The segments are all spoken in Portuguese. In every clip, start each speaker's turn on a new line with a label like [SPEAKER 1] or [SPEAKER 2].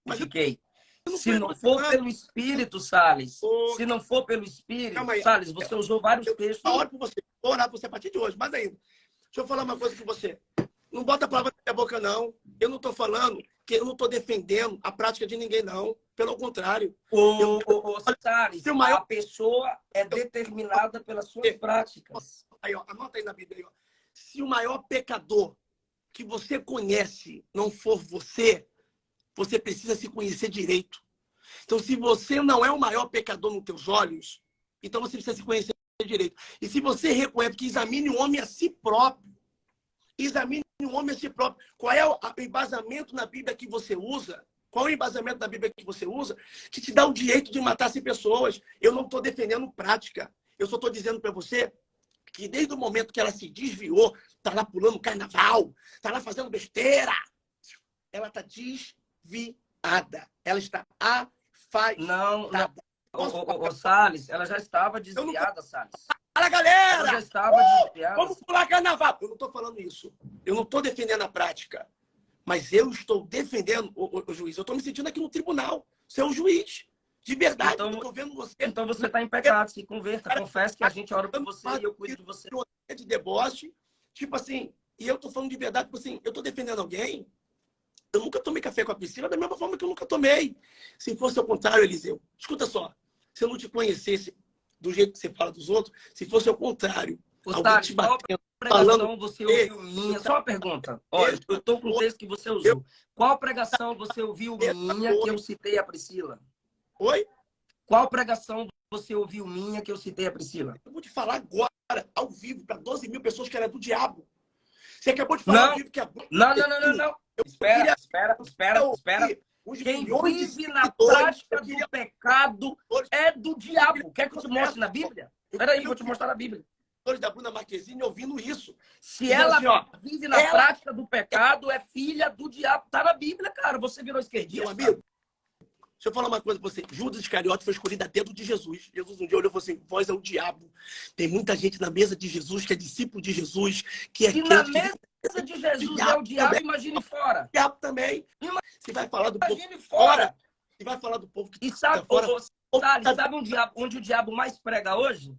[SPEAKER 1] Mas eu
[SPEAKER 2] critiquei.
[SPEAKER 1] não
[SPEAKER 2] Se
[SPEAKER 1] fui
[SPEAKER 2] não for
[SPEAKER 1] criticando.
[SPEAKER 2] pelo Espírito, Salles,
[SPEAKER 1] Ô,
[SPEAKER 2] se não for pelo Espírito,
[SPEAKER 1] calma aí.
[SPEAKER 2] Salles, você usou vários
[SPEAKER 1] Eu
[SPEAKER 2] textos.
[SPEAKER 1] oro por você. Vou orar por você a partir de hoje. Mas ainda, deixa eu falar uma coisa com você. Não bota a palavra na minha boca, não. Eu não estou falando que eu não estou defendendo a prática de ninguém, não. Pelo contrário.
[SPEAKER 2] Ô, Salles,
[SPEAKER 1] Se o maior...
[SPEAKER 2] a pessoa é determinada pelas suas práticas.
[SPEAKER 1] Aí, ó, anota aí na Bíblia. Aí, ó. Se o maior pecador que você conhece não for você, você precisa se conhecer direito. Então, se você não é o maior pecador nos teus olhos, então você precisa se conhecer direito. E se você reconhece que examine o homem a si próprio, examine o homem a si próprio. Qual é o embasamento na Bíblia que você usa? Qual é o embasamento da Bíblia que você usa que te dá o direito de matar 100 pessoas? Eu não estou defendendo prática. Eu só estou dizendo para você que desde o momento que ela se desviou, está lá pulando carnaval, está lá fazendo besteira, ela está desviada. Ela está
[SPEAKER 2] Não,
[SPEAKER 1] afastada.
[SPEAKER 2] ô, Salles, ela já estava desviada, Salles.
[SPEAKER 1] Fala, galera!
[SPEAKER 2] Ela já estava desviada.
[SPEAKER 1] Vamos pular carnaval. Eu não estou falando isso. Eu não estou defendendo a prática. Mas eu estou defendendo, o juiz. Eu estou me sentindo aqui no tribunal. Você é o juiz. De verdade,
[SPEAKER 2] Então,
[SPEAKER 1] eu estou vendo você.
[SPEAKER 2] Então você está em pecado, se converta. Confesse que a gente ora por você e eu cuido de você.
[SPEAKER 1] De deboche, tipo assim, e eu estou falando de verdade, tipo assim, eu estou defendendo alguém. Eu nunca tomei café com a Priscila da mesma forma que eu nunca tomei. Se fosse ao contrário, Eliseu, escuta só, se eu não te conhecesse do jeito que você fala dos outros, se fosse ao contrário, alguém te batendo,
[SPEAKER 2] falando, você ouviu minha? Só uma pergunta. Olha, eu estou com o texto que você usou. Qual pregação você ouviu minha que eu citei a Priscila?
[SPEAKER 1] Oi?
[SPEAKER 2] Qual pregação você ouviu minha que eu citei a Priscila?
[SPEAKER 1] Eu vou te falar agora, ao vivo, para 12 mil pessoas que era do diabo. Você acabou de falar ao vivo que é...
[SPEAKER 2] Não. Espera. Quem vive na prática do pecado é do diabo. Quer que eu te mostre na Bíblia? Espera aí, vou te mostrar na Bíblia.
[SPEAKER 1] Da Bruna Marquezine ouvindo isso.
[SPEAKER 2] Se ela vive na prática do pecado, é filha do diabo. Tá na Bíblia, cara. Você virou esquerdista.
[SPEAKER 1] Meu amigo, deixa eu falar uma coisa pra você. Judas Iscariote foi escolhido a dedo de Jesus. Jesus um dia olhou e falou assim, vós é o diabo. Tem muita gente na mesa de Jesus, que é discípulo de Jesus, que é
[SPEAKER 2] crente. Na mesa de Jesus é o diabo, imagine fora.
[SPEAKER 1] O diabo também. Você vai falar do povo
[SPEAKER 2] fora.
[SPEAKER 1] Você vai falar do povo que
[SPEAKER 2] tá fora. Sabe onde o diabo mais prega hoje?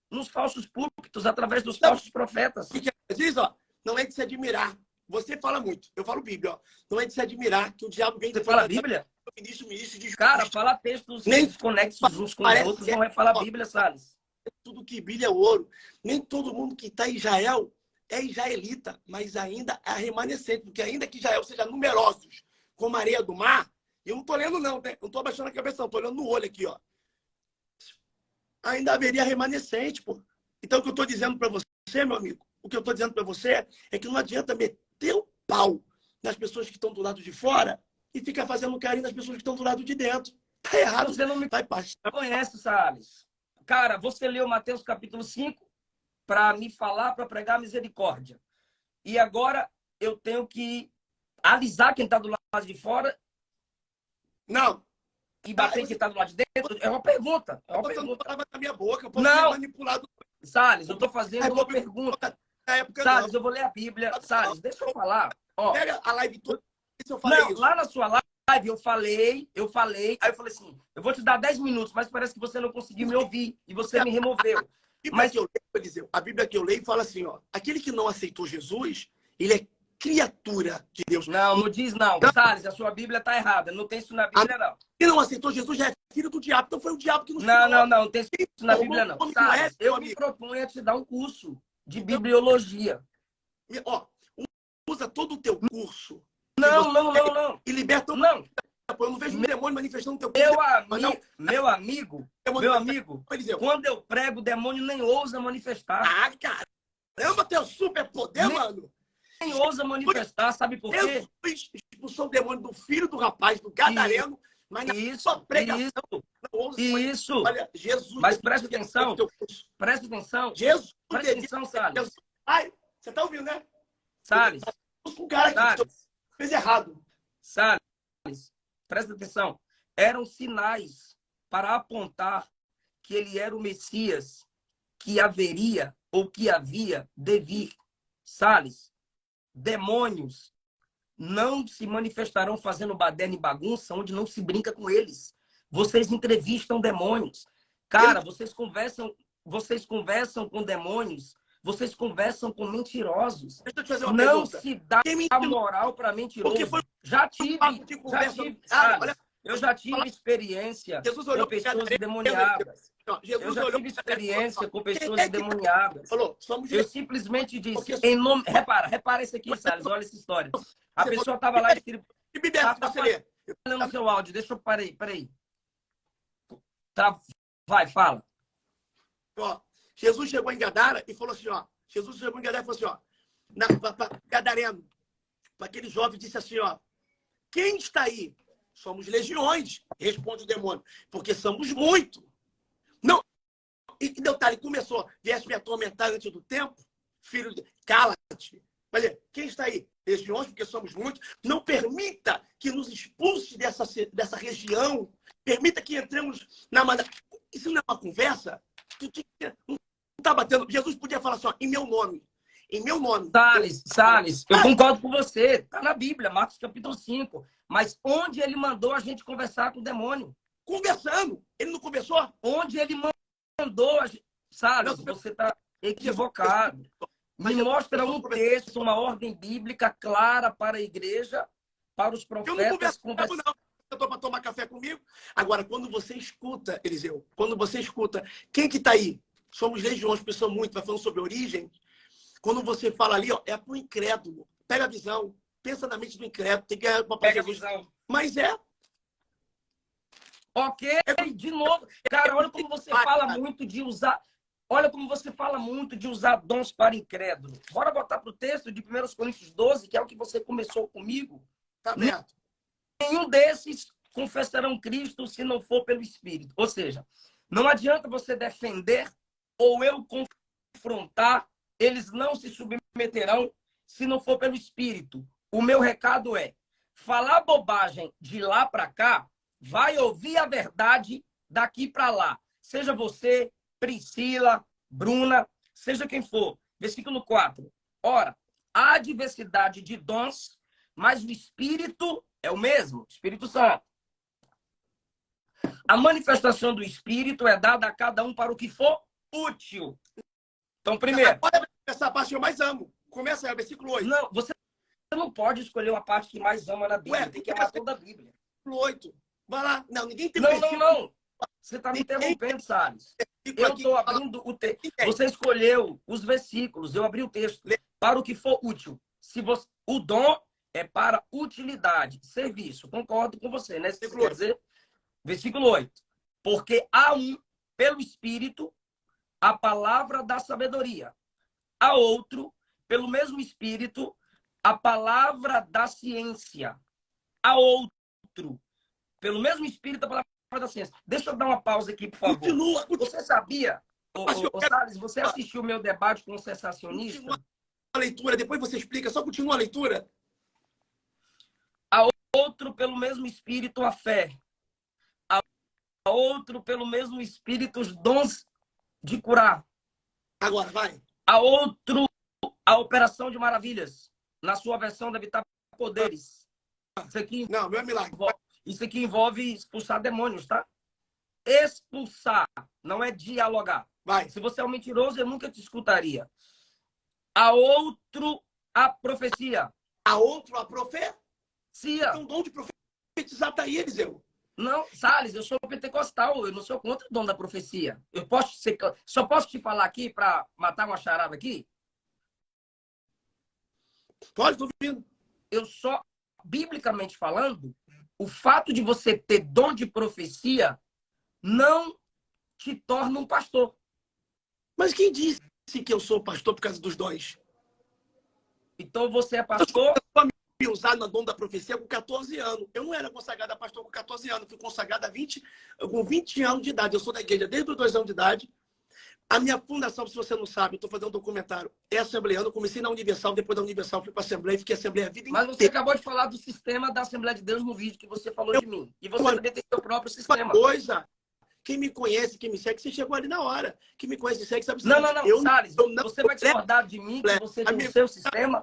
[SPEAKER 2] Nos falsos púlpitos, através dos falsos profetas.
[SPEAKER 1] O que diz, ó? Não é de se admirar. Você fala muito. Eu falo Bíblia, ó. Não é de se admirar que o diabo vem...
[SPEAKER 2] Você fala Bíblia?
[SPEAKER 1] Ministro de
[SPEAKER 2] cara, fala textos desconexos uns com os outros, não é falar Bíblia, Salles.
[SPEAKER 1] Tudo que brilha é ouro. Nem todo mundo que está em Israel é israelita, mas ainda é remanescente, porque ainda que Israel seja numerosos, como a areia do mar, eu não estou lendo não, né? Não estou abaixando a cabeça, não. Estou olhando no olho aqui, ó. Ainda haveria remanescente, pô. Então, o que eu estou dizendo para você, meu amigo, o que eu estou dizendo para você é que não adianta meter o pau nas pessoas que estão do lado de fora e ficar fazendo carinho nas pessoas que estão do lado de dentro. Tá errado.
[SPEAKER 2] Você não me conhece, Salles. Cara, você leu Mateus capítulo 5 para me falar, para pregar misericórdia. E agora eu tenho que alisar quem está do lado de fora.
[SPEAKER 1] Não.
[SPEAKER 2] E bater quem está do lado de dentro? É uma pergunta. É uma pergunta.
[SPEAKER 1] Palavra na minha boca. Eu posso ser manipulado.
[SPEAKER 2] Salles, eu estou fazendo uma pergunta. Salles, eu vou ler a Bíblia. Salles, deixa eu falar. Ó,
[SPEAKER 1] pega a live toda.
[SPEAKER 2] Lá na sua live eu falei. Aí eu falei assim, eu vou te dar 10 minutos, mas parece que você não conseguiu me ouvir. E você me removeu.
[SPEAKER 1] A Bíblia que eu leio fala assim, ó. Aquele que não aceitou Jesus, ele é criatura de Deus.
[SPEAKER 2] Não diz não. Salles, a sua Bíblia está errada. Não tem isso na Bíblia, não.
[SPEAKER 1] Quem não aceitou Jesus já é filho do diabo. Então foi o diabo que nos
[SPEAKER 2] Não tem isso na Bíblia, não. Salles, eu me proponho a te dar um curso de bibliologia.
[SPEAKER 1] Ó, usa todo o teu curso.
[SPEAKER 2] Não.
[SPEAKER 1] E liberta
[SPEAKER 2] Não.
[SPEAKER 1] Eu não vejo um demônio manifestando no teu curso.
[SPEAKER 2] Meu amigo, quando eu prego, o demônio nem ousa manifestar.
[SPEAKER 1] Ah, caramba, teu superpoder, mano.
[SPEAKER 2] Nem ousa manifestar, sabe por quê?
[SPEAKER 1] Jesus expulsou o demônio do filho do rapaz, do gadareno, mas na sua pregação não ousa.
[SPEAKER 2] Isso.
[SPEAKER 1] Olha, Jesus...
[SPEAKER 2] Mas presta atenção. Presta atenção.
[SPEAKER 1] Jesus...
[SPEAKER 2] Presta atenção, Salles.
[SPEAKER 1] Ai, você tá ouvindo, né?
[SPEAKER 2] Salles.
[SPEAKER 1] Um cara que fez errado.
[SPEAKER 2] Salles, presta atenção. Eram sinais para apontar que ele era o Messias que haveria ou que havia de vir. Salles, demônios não se manifestarão fazendo baderna e bagunça, onde não se brinca com eles. Vocês entrevistam demônios. Cara, vocês conversam com demônios, vocês conversam com mentirosos.
[SPEAKER 1] Deixa eu te fazer uma
[SPEAKER 2] não
[SPEAKER 1] pergunta.
[SPEAKER 2] se dá
[SPEAKER 1] Quem me
[SPEAKER 2] a
[SPEAKER 1] ensinou?
[SPEAKER 2] moral para mentiroso.
[SPEAKER 1] Porque foi
[SPEAKER 2] Já tive,
[SPEAKER 1] Cara,
[SPEAKER 2] sabe? Eu já tive experiência
[SPEAKER 1] Jesus
[SPEAKER 2] com
[SPEAKER 1] olhou
[SPEAKER 2] pessoas
[SPEAKER 1] pra
[SPEAKER 2] endemoniadas.
[SPEAKER 1] Não, Jesus
[SPEAKER 2] Eu já
[SPEAKER 1] olhou
[SPEAKER 2] tive
[SPEAKER 1] pra
[SPEAKER 2] experiência com pessoas
[SPEAKER 1] Quem é que
[SPEAKER 2] endemoniadas.
[SPEAKER 1] falou, somos
[SPEAKER 2] Eu simplesmente disse,
[SPEAKER 1] Porque-
[SPEAKER 2] em nome... Repara isso aqui, Salles, olha essa história. A pessoa estava lá escrito...
[SPEAKER 1] Que Bíblia é essa que você lê?
[SPEAKER 2] Olha no seu áudio, deixa eu... Peraí. Tá, vai, fala.
[SPEAKER 1] Ó, Jesus chegou em Gadara e falou assim, ó. Jesus chegou em Gadara e falou assim, ó. Gadareno, para aquele jovem, disse assim, ó. Quem está aí? Somos legiões, responde o demônio. Porque somos muito. Não. E detalhe, começou. Vieste me atormentar antes do tempo? Filho de... Cala-te. Mas quem está aí? Legiões, porque somos muitos. Não permita que nos expulse dessa região. Permita que entremos na... Isso não é uma conversa? Não está batendo. Jesus podia falar assim, ó, em meu nome. Em meu nome.
[SPEAKER 2] Salles, eu concordo com você. Está na Bíblia, Marcos capítulo 5. Mas onde ele mandou a gente conversar com o demônio?
[SPEAKER 1] Conversando. Ele não conversou?
[SPEAKER 2] Onde ele mandou a gente... Salles, você está equivocado. Me mostra um texto, uma ordem bíblica clara para a igreja, para os profetas.
[SPEAKER 1] Eu não converso, não. Eu estou para tomar café comigo. Agora, quando você escuta, Eliseu, quando você escuta, quem que está aí? Somos legiões, pessoas muito, vai falando sobre origem. Quando você fala ali, ó, é para o incrédulo. Pega a visão, pensa na mente do incrédulo. Tem que
[SPEAKER 2] Pega a visão.
[SPEAKER 1] Mas é.
[SPEAKER 2] Ok, de novo. Cara, olha como você fala muito de usar... Olha como você fala muito de usar dons para incrédulo. Bora botar para o texto de 1 Coríntios 12, que é o que você começou comigo.
[SPEAKER 1] Tá aberto.
[SPEAKER 2] Nenhum desses confessarão Cristo se não for pelo Espírito. Ou seja, não adianta você defender ou eu confrontar, eles não se submeterão se não for pelo Espírito. O meu recado é, falar bobagem de lá para cá, vai ouvir a verdade daqui para lá. Seja você, Priscila, Bruna, seja quem for. Versículo 4. Ora, há diversidade de dons, mas o Espírito é o mesmo, Espírito Santo. A manifestação do Espírito é dada a cada um para o que for útil. Então, primeiro...
[SPEAKER 1] Essa parte que eu mais amo. Começa aí, versículo 8.
[SPEAKER 2] Não, você não pode escolher uma parte que mais ama na Bíblia. Tem que amar toda a Bíblia.
[SPEAKER 1] Versículo 8. Vai lá. Não, ninguém tem
[SPEAKER 2] Não. Você está me interrompendo, Salles. Eu estou abrindo o texto. Você escolheu os versículos. Eu abri o texto. Para o que for útil. Se você... O dom é para utilidade, serviço. Concordo com você, né? Isso quer dizer, versículo 8. Porque há um, pelo Espírito, a palavra da sabedoria. Há outro, pelo mesmo Espírito, a palavra da ciência. Há outro, pelo mesmo Espírito, a palavra da ciência. Deixa eu dar uma pausa aqui, por favor.
[SPEAKER 1] Continua.
[SPEAKER 2] Você sabia, Salles, você assistiu o meu debate com o sensacionista?
[SPEAKER 1] Continua a leitura, depois você explica. Só continua a leitura.
[SPEAKER 2] Há outro, pelo mesmo Espírito, a fé. Há outro, pelo mesmo Espírito, os dons de curar.
[SPEAKER 1] Agora, vai.
[SPEAKER 2] Há outro, a operação de maravilhas. Na sua versão deve estar poderes. Isso aqui
[SPEAKER 1] não, meu é milagre.
[SPEAKER 2] Isso aqui envolve expulsar demônios, tá? Expulsar, não é dialogar.
[SPEAKER 1] Vai.
[SPEAKER 2] Se você é um mentiroso, eu nunca te escutaria. Há outro, a profecia.
[SPEAKER 1] Há outro, a profecia.
[SPEAKER 2] Cia.
[SPEAKER 1] Então, o dom de profetizar está aí, Eliseu.
[SPEAKER 2] Não, Salles, eu sou pentecostal, eu não sou contra o dom da profecia. Só posso te falar aqui para matar uma charada aqui?
[SPEAKER 1] Pode, tô ouvindo.
[SPEAKER 2] Eu só, biblicamente falando, o fato de você ter dom de profecia não te torna um pastor.
[SPEAKER 1] Mas quem disse que eu sou pastor por causa dos dons?
[SPEAKER 2] Então você é pastor?
[SPEAKER 1] Eu fui usado no dom da profecia com 14 anos. Eu não era consagrado a pastor com 14 anos. Fui consagrado com 20 anos de idade. Eu sou da igreja desde os 2 anos de idade. A minha fundação, se você não sabe, eu estou fazendo um documentário, é assembleano. Eu comecei na Universal, depois da Universal fui para a Assembleia, fiquei Assembleia a vida inteira.
[SPEAKER 2] Mas você acabou de falar do sistema da Assembleia de Deus no vídeo que você falou de mim. E você também tem seu próprio sistema.
[SPEAKER 1] Uma coisa, quem me conhece, quem me segue, você chegou ali na hora. Quem me conhece e segue, sabe?
[SPEAKER 2] Não, Salles, você vai discordar de mim que você tem o seu sistema?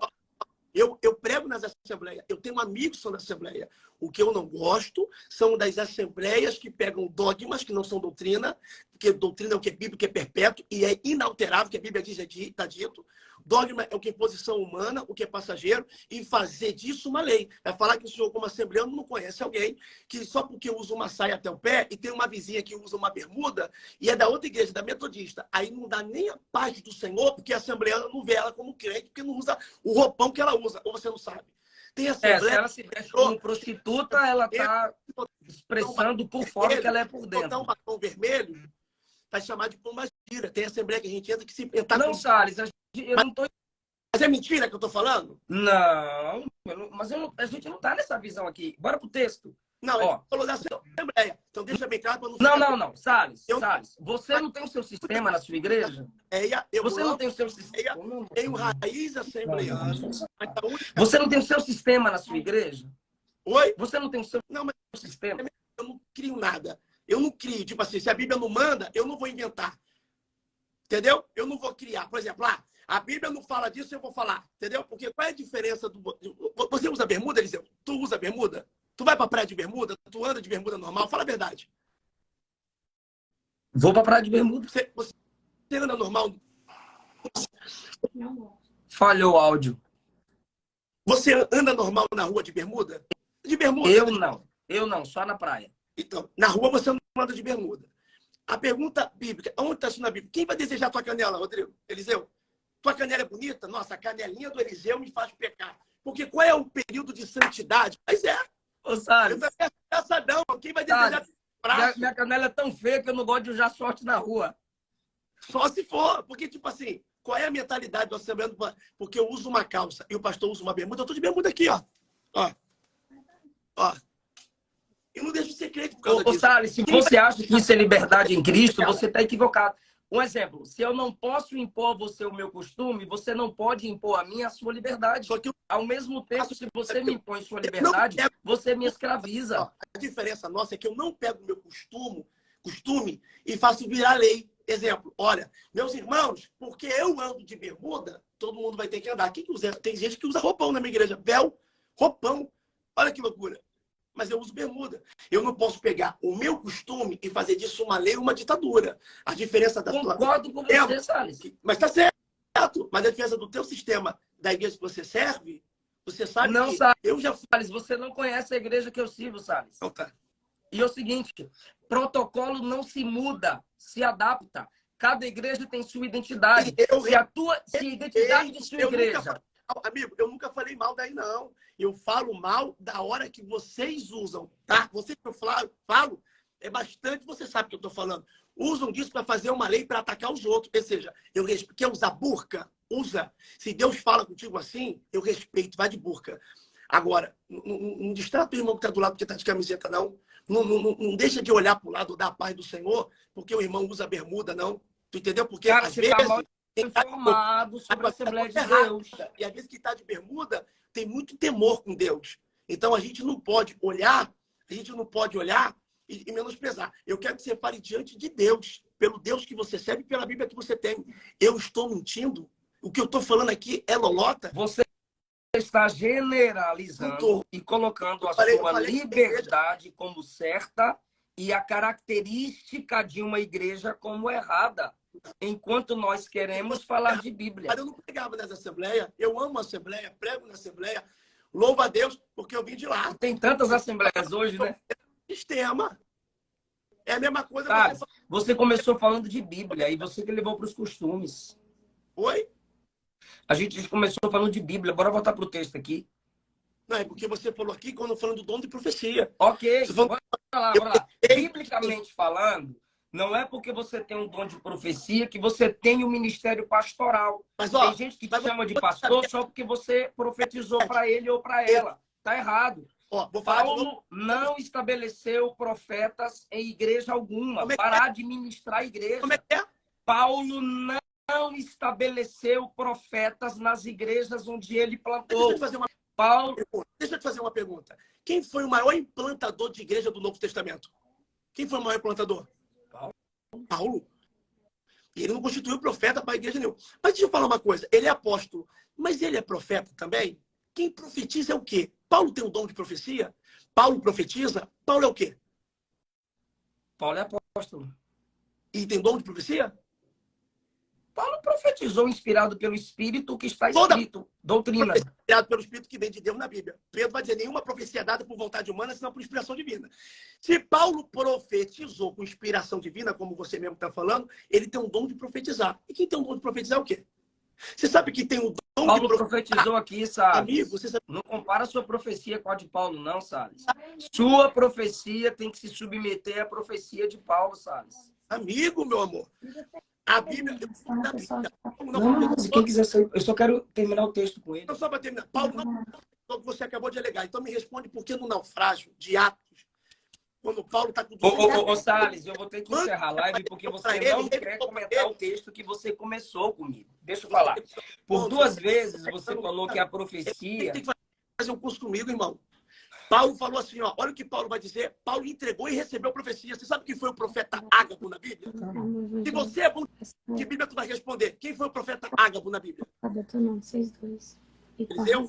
[SPEAKER 1] Eu prego nas assembleias. Eu tenho amigos que são da assembleia. O que eu não gosto são das assembleias que pegam dogmas que não são doutrina, porque doutrina é o que é bíblico, que é perpétuo e é inalterável, que a Bíblia diz, está dito. Dogma é o que é posição humana, o que é passageiro, e fazer disso uma lei. Vai falar que o senhor, como assembleano, não conhece alguém que só porque usa uma saia até o pé e tem uma vizinha que usa uma bermuda e é da outra igreja, da metodista. Aí não dá nem a paz do Senhor, porque a assembleana não vê ela como crente, porque não usa o roupão que ela usa, ou você não sabe. Tem assembleia...
[SPEAKER 2] se ela se veste como prostituta, ela está expressando por fora que ela é por dentro.
[SPEAKER 1] Botar um batom vermelho, vai chamar de pombagira. Tem assembleia que a gente entra que se...
[SPEAKER 2] Não, Salles, eu não tô...
[SPEAKER 1] Mas é mentira que eu tô falando?
[SPEAKER 2] Não, a gente não tá nessa visão aqui. Bora pro texto.
[SPEAKER 1] Não,
[SPEAKER 2] ó,
[SPEAKER 1] ele falou da assembleia. Então deixa bem claro para não
[SPEAKER 2] ficar... Não, Salles, Salles, você não tem o seu sistema na sua igreja? Você não tem o seu sistema?
[SPEAKER 1] Tenho raiz assembleiana.
[SPEAKER 2] Você não tem o seu sistema na sua igreja?
[SPEAKER 1] Oi?
[SPEAKER 2] Você não tem o seu sistema?
[SPEAKER 1] Eu não crio nada. Eu não crio. Tipo assim, se a Bíblia não manda, eu não vou inventar. Entendeu? Eu não vou criar. Por exemplo, a Bíblia não fala disso, eu vou falar. Entendeu? Porque qual é a diferença do... Você usa bermuda, Eliseu? Tu usa bermuda? Tu vai pra praia de bermuda? Tu anda de bermuda normal? Fala a verdade.
[SPEAKER 2] Vou pra praia de bermuda.
[SPEAKER 1] Você anda normal?
[SPEAKER 2] Falhou o áudio.
[SPEAKER 1] Você anda normal na rua de bermuda? De bermuda?
[SPEAKER 2] Eu não, só na praia.
[SPEAKER 1] Então, na rua você não anda de bermuda. A pergunta bíblica, onde está isso na Bíblia? Quem vai desejar tua canela, Rodrigo? Eliseu? Tua canela é bonita? Nossa, a canelinha do Eliseu me faz pecar. Porque qual é o período de santidade? Mas é.
[SPEAKER 2] Ô, Salles.
[SPEAKER 1] Quem vai desejar
[SPEAKER 2] minha canela é tão feia que eu não gosto de usar short na rua.
[SPEAKER 1] Só se for. Porque, tipo assim, qual é a mentalidade do assembleano? Porque eu uso uma calça e o pastor usa uma bermuda. Eu tô de bermuda aqui, ó. Ó. Eu não deixo de ser crente por causa disso.
[SPEAKER 2] Salles, se você acha que isso é liberdade em Cristo, você está equivocado. Um exemplo, se eu não posso impor a você o meu costume, você não pode impor a mim a sua liberdade. Só que, ao mesmo tempo, se você me impõe sua liberdade, você me escraviza.
[SPEAKER 1] A diferença nossa é que eu não pego o meu costume e faço virar lei. Exemplo, olha, meus irmãos, porque eu ando de bermuda, todo mundo vai ter que andar. Quem que usa? Tem gente que usa roupão na minha igreja. Véu, roupão. Olha que loucura. Mas eu uso bermuda. Eu não posso pegar o meu costume e fazer disso uma lei ou uma ditadura. A diferença da tua...
[SPEAKER 2] Concordo com você, Salles.
[SPEAKER 1] Mas tá certo. Mas a diferença do teu sistema, da igreja que você serve, você sabe
[SPEAKER 2] não,
[SPEAKER 1] que...
[SPEAKER 2] Salles,
[SPEAKER 1] eu já...
[SPEAKER 2] você não conhece a igreja que eu sirvo, Salles.
[SPEAKER 1] Então tá.
[SPEAKER 2] E é o seguinte, protocolo não se muda, se adapta. Cada igreja tem sua identidade. Se a identidade de sua igreja...
[SPEAKER 1] Amigo, eu nunca falei mal daí, não. Eu falo mal da hora que vocês usam, tá? Você que eu falo, é bastante, você sabe o que eu estou falando. Usam disso para fazer uma lei para atacar os outros. Ou seja, quer usar burca? Usa. Se Deus fala contigo assim, eu respeito, vai de burca. Agora, não distrata o irmão que está do lado porque está de camiseta, não. Não deixa de olhar para o lado da paz do Senhor, porque o irmão usa bermuda, não. Tu entendeu? Porque
[SPEAKER 2] cara,
[SPEAKER 1] às vezes...
[SPEAKER 2] informado sobre a Assembleia de Deus.
[SPEAKER 1] E às vezes que está de bermuda tem muito temor com Deus. Então a gente não pode olhar, e menosprezar. Eu quero que você fale diante de Deus, pelo Deus que você serve e pela Bíblia que você tem. Eu estou mentindo? O que eu estou falando aqui é lolota?
[SPEAKER 2] Você está generalizando e colocando a sua liberdade como certa e a característica de uma igreja como errada. Enquanto nós queremos falar de Bíblia.
[SPEAKER 1] Mas eu não pregava nessa assembleia. Eu amo a assembleia, prego na assembleia. Louvo a Deus, porque eu vim de lá.
[SPEAKER 2] Tem tantas assembleias hoje, né?
[SPEAKER 1] Sistema. É a mesma coisa.
[SPEAKER 2] Tá, você começou falando de Bíblia e você que levou para os costumes.
[SPEAKER 1] Oi?
[SPEAKER 2] A gente começou falando de Bíblia. Bora voltar para o texto aqui.
[SPEAKER 1] Não, é porque você falou aqui quando falando do dom de profecia.
[SPEAKER 2] Ok, bora lá. Biblicamente falando, não é porque você tem um dom de profecia que você tem um ministério pastoral.
[SPEAKER 1] Mas, ó,
[SPEAKER 2] tem gente que te chama de pastor só porque você profetizou para ele ou para ela. Tá errado.
[SPEAKER 1] Ó, vou falar
[SPEAKER 2] Paulo não estabeleceu profetas em igreja alguma. Parar de ministrar a igreja.
[SPEAKER 1] Como é que é?
[SPEAKER 2] Paulo não estabeleceu profetas nas igrejas onde ele plantou. Deixa
[SPEAKER 1] eu te fazer uma pergunta. Quem foi o maior implantador de igreja do Novo Testamento? Quem foi o maior implantador? Paulo. E ele não constituiu profeta para a igreja nenhuma. Mas deixa eu falar uma coisa. Ele é apóstolo, mas ele é profeta também? Quem profetiza é o quê? Paulo tem o dom de profecia? Paulo profetiza? Paulo é o quê?
[SPEAKER 2] Paulo é apóstolo.
[SPEAKER 1] E tem dom de profecia?
[SPEAKER 2] Paulo profetizou inspirado pelo Espírito, o que está
[SPEAKER 1] Toda
[SPEAKER 2] escrito. Doutrina.
[SPEAKER 1] profecia dada pelo Espírito que vem de Deus na Bíblia. Pedro vai dizer, nenhuma profecia dada por vontade humana, senão por inspiração divina. Se Paulo profetizou com inspiração divina, como você mesmo está falando, ele tem um dom de profetizar. E quem tem um dom de profetizar é o quê? Você sabe que tem o dom
[SPEAKER 2] Paulo
[SPEAKER 1] de
[SPEAKER 2] profetizou aqui, Salles.
[SPEAKER 1] Amigo, você sabe...
[SPEAKER 2] Não compara a sua profecia com a de Paulo, não, Salles. Sua profecia tem que se submeter à profecia de Paulo, Salles.
[SPEAKER 1] Amigo, meu amor. A Bíblia...
[SPEAKER 2] Não, se quem quiser sair, eu só quero terminar o texto com ele.
[SPEAKER 1] Não, só para terminar. Paulo não o que você acabou de alegar. Então me responde por que no naufrágio de Atos, quando Paulo está com...
[SPEAKER 2] Ô, Salles, eu vou ter que encerrar a live porque você não quer comentar o texto que você começou comigo. Deixa eu falar. Por 2 vezes você falou que a profecia...
[SPEAKER 1] Tem que fazer um curso comigo, irmão. Paulo falou assim, ó, olha o que Paulo vai dizer. Paulo entregou e recebeu profecia. Você sabe quem foi o profeta Ágabo na Bíblia? Se você é bom, que Bíblia tu vai responder? Quem foi o profeta Ágabo na Bíblia? Eliseu?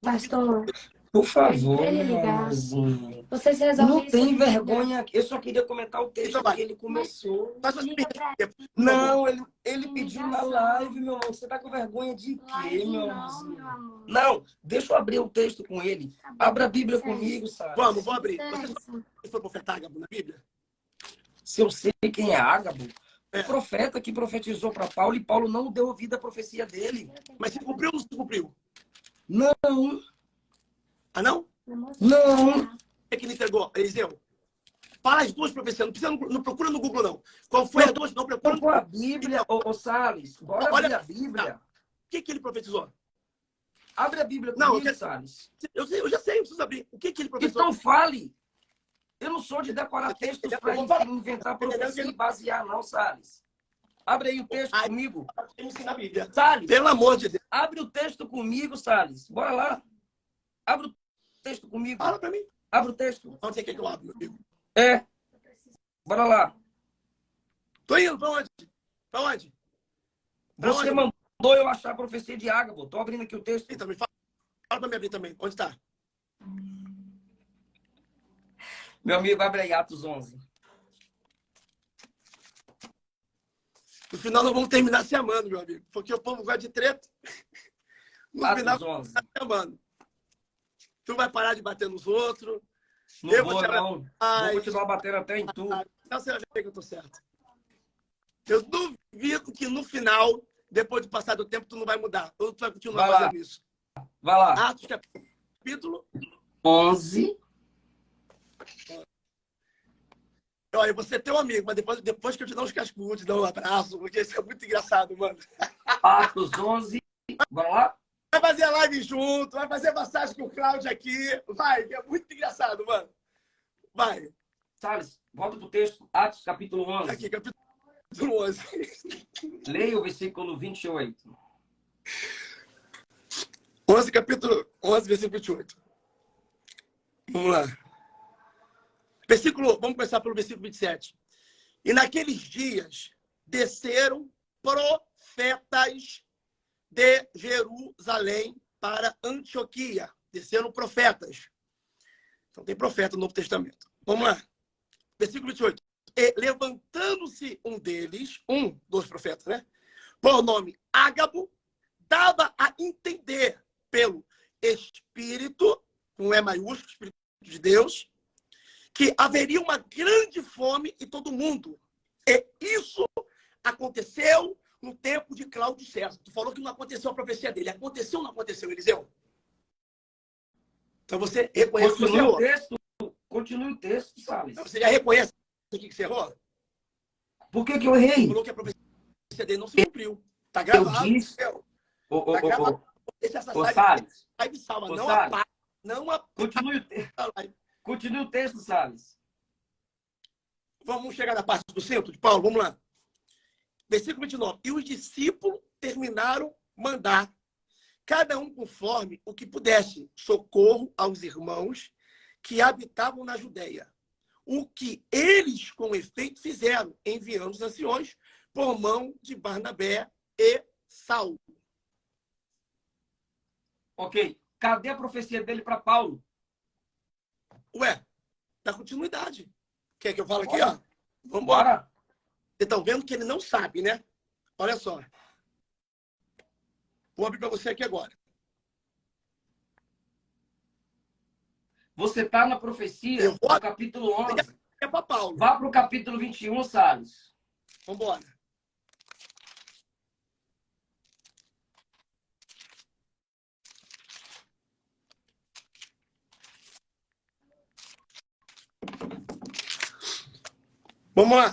[SPEAKER 3] Pastor,
[SPEAKER 2] Por favor,
[SPEAKER 3] ele
[SPEAKER 2] meu
[SPEAKER 3] ligar.
[SPEAKER 2] amorzinho.
[SPEAKER 3] Vocês resolvem
[SPEAKER 2] Não
[SPEAKER 3] isso
[SPEAKER 2] tem
[SPEAKER 3] aqui,
[SPEAKER 2] vergonha. Eu só queria comentar o texto
[SPEAKER 1] Então vai.
[SPEAKER 2] que ele começou.
[SPEAKER 1] Mas você
[SPEAKER 3] Liga pra
[SPEAKER 2] Não, ele pediu na live, meu amor. Você tá com vergonha de quê,
[SPEAKER 3] Live
[SPEAKER 2] meu
[SPEAKER 3] não,
[SPEAKER 2] amorzinho?
[SPEAKER 3] meu amor.
[SPEAKER 2] Não, deixa eu abrir o texto com ele.
[SPEAKER 3] Tá bom,
[SPEAKER 2] Abra a Bíblia
[SPEAKER 3] licença.
[SPEAKER 2] comigo, sabe?
[SPEAKER 1] Vamos, vou abrir. Você
[SPEAKER 3] Licença.
[SPEAKER 1] sabe quem foi o profeta Ágabo na Bíblia?
[SPEAKER 2] Se eu sei quem é Ágabo,
[SPEAKER 1] É.
[SPEAKER 2] o profeta que profetizou para Paulo e Paulo não deu ouvido à profecia dele.
[SPEAKER 1] Mas se cumpriu ou não se cumpriu?
[SPEAKER 2] Não,
[SPEAKER 1] Ah, não?
[SPEAKER 2] não.
[SPEAKER 1] O que ele entregou? Eliseu? Fala as duas profecias. Não, precisa, não procura no Google, não. Qual foi as duas? Não procura no
[SPEAKER 2] Com a Bíblia, ô Salles, bora
[SPEAKER 1] Olha-
[SPEAKER 2] abrir a Bíblia.
[SPEAKER 1] O que ele profetizou?
[SPEAKER 2] Abre a Bíblia
[SPEAKER 1] Não,
[SPEAKER 2] comigo,
[SPEAKER 1] eu quero-
[SPEAKER 2] Salles.
[SPEAKER 1] Eu já sei, eu preciso abrir. O que ele profetizou?
[SPEAKER 2] Então fale. Eu não sou de decorar textos para inventar profecia e basear, não, Salles. Abre aí o texto comigo.
[SPEAKER 1] Temos que ir na Bíblia.
[SPEAKER 2] Salles,
[SPEAKER 1] Pelo amor de Deus.
[SPEAKER 2] abre o texto comigo, Salles. Bora lá. Abre o texto comigo.
[SPEAKER 1] Fala pra mim.
[SPEAKER 2] Abre o texto.
[SPEAKER 1] Onde você quer que eu abra, meu amigo?
[SPEAKER 2] É. Bora lá.
[SPEAKER 1] Tô indo. Pra onde? Pra onde? Pra
[SPEAKER 2] Você
[SPEAKER 1] onde?
[SPEAKER 2] mandou eu achar a profecia de Ágabo. Tô abrindo aqui o texto.
[SPEAKER 1] Então, me fala. Fala pra me abrir também. Onde tá?
[SPEAKER 2] Meu amigo, abre aí Atos 11.
[SPEAKER 1] No final, nós vamos terminar se amando, meu amigo. Porque o povo gosta de treta. No final,
[SPEAKER 2] Atos 11.
[SPEAKER 1] tá se amando. Tu vai parar de bater nos outros.
[SPEAKER 2] Não
[SPEAKER 1] Eu
[SPEAKER 2] vou,
[SPEAKER 1] vou te
[SPEAKER 2] não.
[SPEAKER 1] Ai.
[SPEAKER 2] Vou continuar batendo até em tu.
[SPEAKER 1] Então você vai ver que eu tô certo. Eu duvido que no final, depois de passar do tempo, tu não vai mudar. Ou tu vai continuar
[SPEAKER 2] Vai lá.
[SPEAKER 1] fazendo isso.
[SPEAKER 2] Vai lá.
[SPEAKER 1] Atos capítulo.
[SPEAKER 2] 11.
[SPEAKER 1] Olha, você é teu amigo, mas depois que eu te dar uns cascudos, te dar um abraço, porque isso é muito engraçado, mano.
[SPEAKER 2] Atos 11. Vai lá.
[SPEAKER 1] Vai fazer a live junto, vai fazer massagem com o Cláudio aqui. Vai, que é muito engraçado, mano. Vai.
[SPEAKER 2] Salles, volta pro texto. Atos capítulo 11.
[SPEAKER 1] Aqui, capítulo 11.
[SPEAKER 2] Leia o versículo 28.
[SPEAKER 1] 11, capítulo 11, versículo 28. Vamos lá. Vamos começar pelo versículo 27. E naqueles dias desceram profetas de Jerusalém para Antioquia. Desceram profetas. Então tem profeta no Novo Testamento. Vamos lá. Versículo 28. E levantando-se um dos profetas, né? Por nome Ágabo, dava a entender pelo Espírito, com E maiúsculo, Espírito de Deus, que haveria uma grande fome em todo mundo. E isso aconteceu no tempo de Cláudio César. Tu falou que não aconteceu a profecia dele. Aconteceu ou não aconteceu, Eliseu? Então você reconhece que você
[SPEAKER 2] Continue o
[SPEAKER 1] errou.
[SPEAKER 2] texto. Continue o texto, Salles.
[SPEAKER 1] Então, você já reconhece aqui que você errou?
[SPEAKER 2] Por que eu errei?
[SPEAKER 1] Falou que a profecia dele não se cumpriu. Tá gravado.
[SPEAKER 2] Eu disse...
[SPEAKER 1] Eliseu.
[SPEAKER 2] Ô,
[SPEAKER 1] Tá gravado. Deixa essa
[SPEAKER 2] Salles.
[SPEAKER 1] live salva.
[SPEAKER 2] Ô,
[SPEAKER 1] Não
[SPEAKER 2] Salles.
[SPEAKER 1] apaga. Não apaga a live.
[SPEAKER 2] Continue o texto, Salles.
[SPEAKER 1] Vamos chegar na parte do centro de Paulo. Vamos lá. Versículo 29. E os discípulos terminaram mandar, cada um conforme o que pudesse, socorro aos irmãos que habitavam na Judéia. O que eles, com efeito, fizeram, enviando os anciões por mão de Barnabé e Saulo.
[SPEAKER 2] Ok. Cadê a profecia dele para Paulo?
[SPEAKER 1] Ué, dá continuidade. Quer que eu fale aqui,
[SPEAKER 2] Bora.
[SPEAKER 1] ó? Vamos embora.
[SPEAKER 2] Bora.
[SPEAKER 1] Vocês estão vendo que ele não sabe, né? Olha só. Vou abrir para você aqui agora.
[SPEAKER 2] Você está na profecia,
[SPEAKER 1] Eu vou
[SPEAKER 2] no capítulo 11.
[SPEAKER 1] É para Paulo.
[SPEAKER 2] Vá para o capítulo 21, Salles.
[SPEAKER 1] Vamos embora. Vamos lá.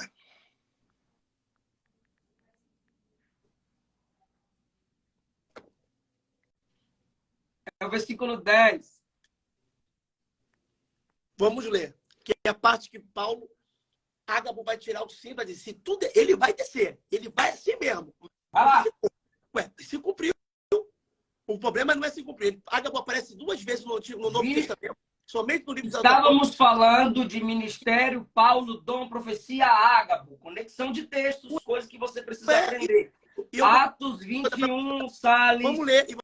[SPEAKER 2] É o versículo 10.
[SPEAKER 1] Vamos ler. Que é a parte que Paulo, Ágabo vai tirar o sim, vai dizer, tudo, ele vai descer. Ele vai assim mesmo.
[SPEAKER 2] Vai lá.
[SPEAKER 1] Ué, se cumpriu. O problema não é se cumprir. Ágabo aparece 2 vezes no Novo Testamento. Somente no livro de
[SPEAKER 2] Estávamos falando de ministério, Paulo, dom, profecia, Ágabo. Conexão de textos, coisas que você precisa aprender. Atos 21, Salles.
[SPEAKER 1] Vamos ler. E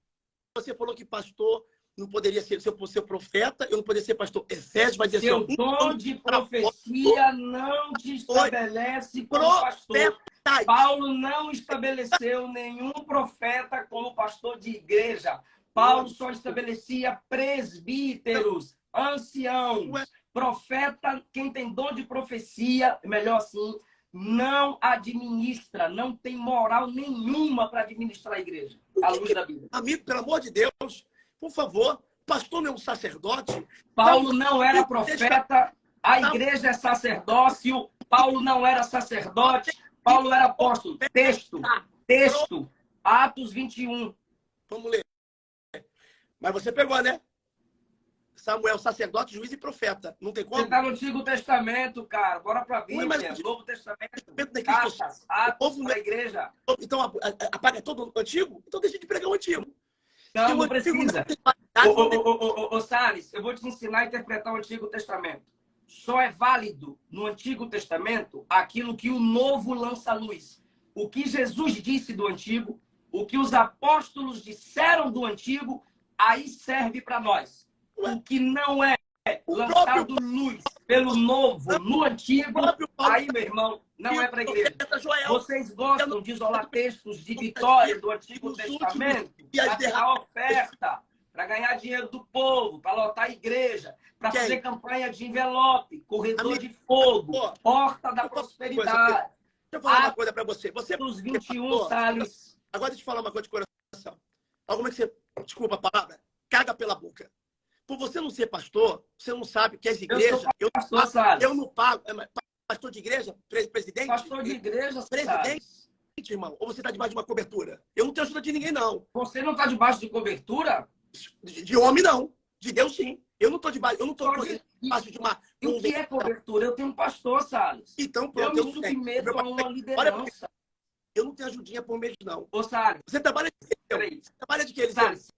[SPEAKER 1] você falou que pastor não poderia ser, se eu fosse profeta, eu não poderia ser pastor. Efésios vai dizer
[SPEAKER 2] seu dom de profecia não te estabelece como pastor. Paulo não estabeleceu nenhum profeta como pastor de igreja. Paulo só estabelecia presbíteros, anciãos, profeta, quem tem dom de profecia, melhor assim, não administra, não tem moral nenhuma para administrar a igreja, à luz da Bíblia.
[SPEAKER 1] Amigo, pelo amor de Deus, por favor, pastor não é um sacerdote.
[SPEAKER 2] Paulo não era profeta, a igreja é sacerdócio, Paulo não era sacerdote, Paulo era apóstolo. Texto, Atos 21.
[SPEAKER 1] Vamos ler. Mas você pegou, né? Samuel, sacerdote, juiz e profeta. Não tem como?
[SPEAKER 2] Você está no Antigo Testamento, cara. Bora para a Bíblia. Novo Testamento. Cartas, Atos para a igreja.
[SPEAKER 1] Então, apaga todo o Antigo? Então deixa de pregar o Antigo.
[SPEAKER 2] Não, não precisa. Ô, Salles, eu vou te ensinar a interpretar o Antigo Testamento. Só é válido no Antigo Testamento aquilo que o Novo lança à luz. O que Jesus disse do Antigo, o que os apóstolos disseram do Antigo, aí serve para nós. O que não é lançado luz pelo Novo no Antigo, aí, meu irmão, não é para a igreja. Vocês gostam de isolar textos de vitória do Antigo Testamento para dar oferta, para ganhar dinheiro do povo, para lotar a igreja, para fazer campanha de envelope, corredor de fogo, porta da prosperidade.
[SPEAKER 1] Deixa eu falar uma coisa para você. Você
[SPEAKER 2] dos 21, Salles.
[SPEAKER 1] Agora deixa eu falar uma coisa de coração. Alguma que você, desculpa a palavra, caga pela boca. Por você não ser pastor, você não sabe que as igrejas... Eu não pago. Pastor de igreja? Presidente?
[SPEAKER 2] Pastor de igreja,
[SPEAKER 1] presidente, irmão. Ou você está debaixo de uma cobertura? Eu não tenho ajuda de ninguém, não.
[SPEAKER 2] Você não está debaixo de cobertura?
[SPEAKER 1] De homem, não. De Deus, sim. Eu não estou debaixo de uma...
[SPEAKER 2] E o que é cobertura? Eu tenho um pastor, Salles.
[SPEAKER 1] Então, pronto.
[SPEAKER 2] Eu me submeto a uma liderança.
[SPEAKER 1] Eu não tenho ajudinha por mês, não.
[SPEAKER 2] Ô, Salles.
[SPEAKER 1] Você trabalha de quê? Você trabalha de quê,
[SPEAKER 2] Salles?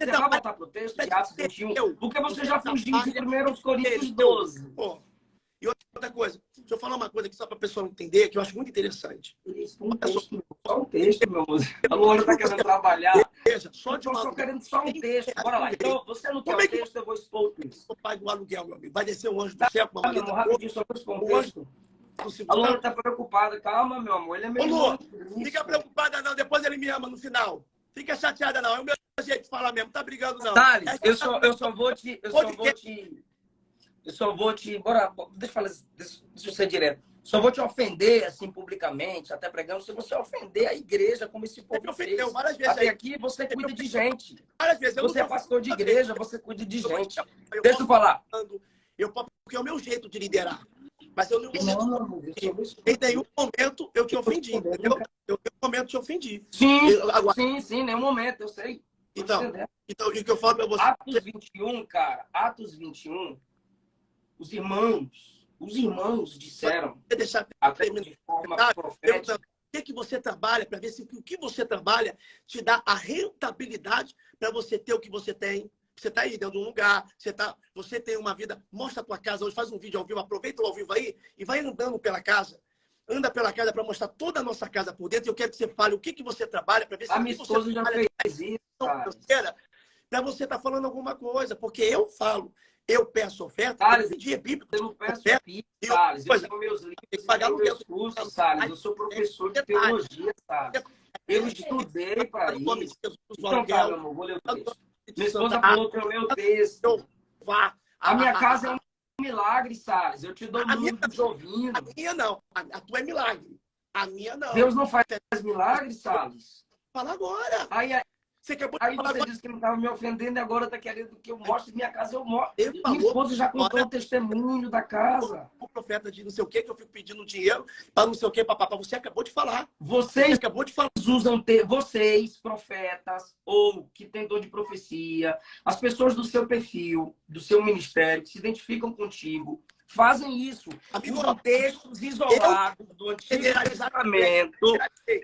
[SPEAKER 2] Você vai voltar para o texto de Atos 21? Porque você já fugiu de 1 Coríntios 12.
[SPEAKER 1] Pô. E outra coisa, deixa eu falar uma coisa aqui só para a pessoa entender, que eu acho muito interessante.
[SPEAKER 2] Só um texto, meu moço. A Luana está querendo trabalhar.
[SPEAKER 1] Só de uma...
[SPEAKER 2] Eu estou querendo só um texto. Bora lá. Então, você não quer o texto, eu vou expor o texto.
[SPEAKER 1] O pai do aluguel, meu amigo. Vai descer um anjo do céu com uma maleta.
[SPEAKER 2] Rapidinho, só vou expor um texto. A Luana está preocupada. Calma, meu amor. Ele é meu irmão.
[SPEAKER 1] Não fica preocupada, não. Depois ele me ama no final. Fica chateada, não. É o meu jeito de falar mesmo. Tá brigando, não.
[SPEAKER 2] Salles, eu só vou te... Bora, deixa eu ser direto. Só vou te ofender, assim, publicamente, até pregando, se você ofender a igreja, como esse povo fez.
[SPEAKER 1] Várias vezes
[SPEAKER 2] até aqui você cuida de gente.
[SPEAKER 1] Várias vezes.
[SPEAKER 2] Você é pastor de igreja, você cuida de gente. Deixa eu falar.
[SPEAKER 1] Porque é o meu jeito de liderar. Mas eu não
[SPEAKER 2] em
[SPEAKER 1] nenhum momento eu te ofendi, entendeu? Eu em nenhum momento te ofendi.
[SPEAKER 2] Sim, nenhum momento, eu sei.
[SPEAKER 1] Então, o que eu falo para você...
[SPEAKER 2] Atos 21, cara, Atos 21, os irmãos disseram, até de forma profética,
[SPEAKER 1] o que você trabalha, para ver se o que você trabalha te dá a rentabilidade para você ter o que você tem. Você está aí dentro de um lugar, você tem uma vida, mostra a tua casa hoje, faz um vídeo ao vivo, aproveita o ao vivo aí e vai andando pela casa. Anda pela casa para mostrar toda a nossa casa por dentro. E eu quero que você fale o que você trabalha para ver se
[SPEAKER 2] a minha esposa já fez isso,
[SPEAKER 1] para você estar falando alguma coisa. Porque eu falo, eu peço oferta,
[SPEAKER 2] Salles,
[SPEAKER 1] eu pedi bíblico.
[SPEAKER 2] eu não peço
[SPEAKER 1] Oferta,
[SPEAKER 2] pix,
[SPEAKER 1] e
[SPEAKER 2] Salles. Eu
[SPEAKER 1] coisa,
[SPEAKER 2] tenho meus livros,
[SPEAKER 1] tem que
[SPEAKER 2] eu
[SPEAKER 1] pagar
[SPEAKER 2] tenho
[SPEAKER 1] aluguel.
[SPEAKER 2] meus cursos, Salles. Eu sou professor de teologia, Salles. Eu estudei para isso. Então tá, meu amor, vou ler o texto. Minha esposa falou que é o meu texto. A minha casa é um milagre, Salles. Eu te dou o número dos ouvindo.
[SPEAKER 1] A minha não. A tua é milagre. A minha não.
[SPEAKER 2] Deus não faz milagres, Salles?
[SPEAKER 1] Fala agora.
[SPEAKER 2] Você acabou de falar, você disse que não estava me ofendendo e agora está querendo que eu mostre minha casa. Eu mostro. Minha esposa já contou o testemunho da casa.
[SPEAKER 1] O profeta de não sei o que eu fico pedindo dinheiro para não sei o que, papapá. Você acabou de falar.
[SPEAKER 2] Vocês acabou de falar. Usam vocês, profetas, ou que têm dom de profecia, as pessoas do seu perfil, do seu ministério, que se identificam contigo, fazem isso. Usam textos isolados do Antigo Testamento.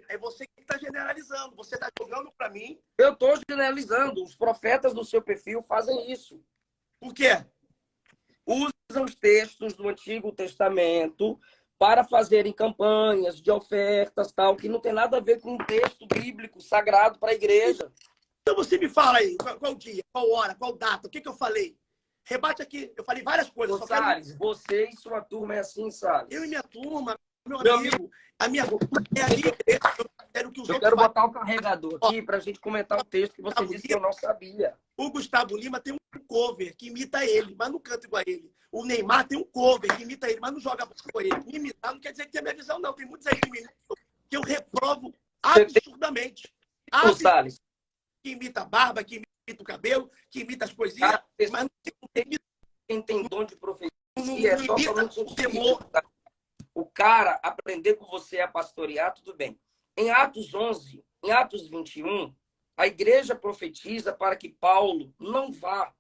[SPEAKER 1] É você que está generalizando. Você está jogando para mim.
[SPEAKER 2] Eu estou generalizando. Os profetas do seu perfil fazem isso.
[SPEAKER 1] Por quê?
[SPEAKER 2] Usam os textos do Antigo Testamento para fazerem campanhas de ofertas, tal, que não tem nada a ver com o texto bíblico sagrado para a igreja.
[SPEAKER 1] Então você me fala aí, qual dia, qual hora, qual data, o que eu falei? Rebate aqui. Eu falei várias coisas.
[SPEAKER 2] Ô, Salles, você e sua turma é assim, Salles.
[SPEAKER 1] Eu e minha turma, meu amigo. A minha é a minha igreja.
[SPEAKER 2] Eu quero botar o carregador aqui para a gente comentar o texto que você disse que eu não sabia.
[SPEAKER 1] O Gustavo Lima tem um cover que imita ele, mas não canta igual a ele. O Neymar tem um cover que imita ele, mas não joga com ele. Me imitar não quer dizer que tem a minha visão, não. Tem muitos aí que eu reprovo absurdamente.
[SPEAKER 2] Ô, Salles.
[SPEAKER 1] Que imita a barba, que imita o cabelo, que imita as coisinhas, mas não tem.
[SPEAKER 2] Quem tem dom de profecia é totalmente o temor. O cara aprender com você a pastorear, tudo bem. Em Atos 11, em Atos 21, a igreja profetiza para que Paulo não vá,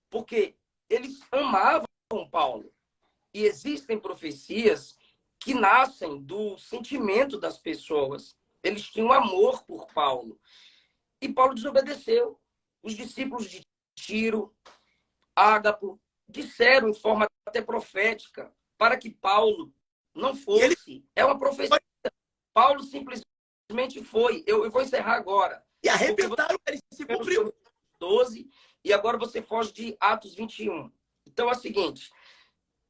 [SPEAKER 2] porque eles amavam Paulo. E existem profecias que nascem do sentimento das pessoas. Eles tinham amor por Paulo. E Paulo desobedeceu. Os discípulos de Tiro, Ágapo, disseram em forma até profética para que Paulo não fosse. É uma profecia. Paulo simplesmente foi. Eu vou encerrar agora.
[SPEAKER 1] E arrebentaram, ele se cumpriu.
[SPEAKER 2] 12, e agora você foge de Atos 21. Então é o seguinte,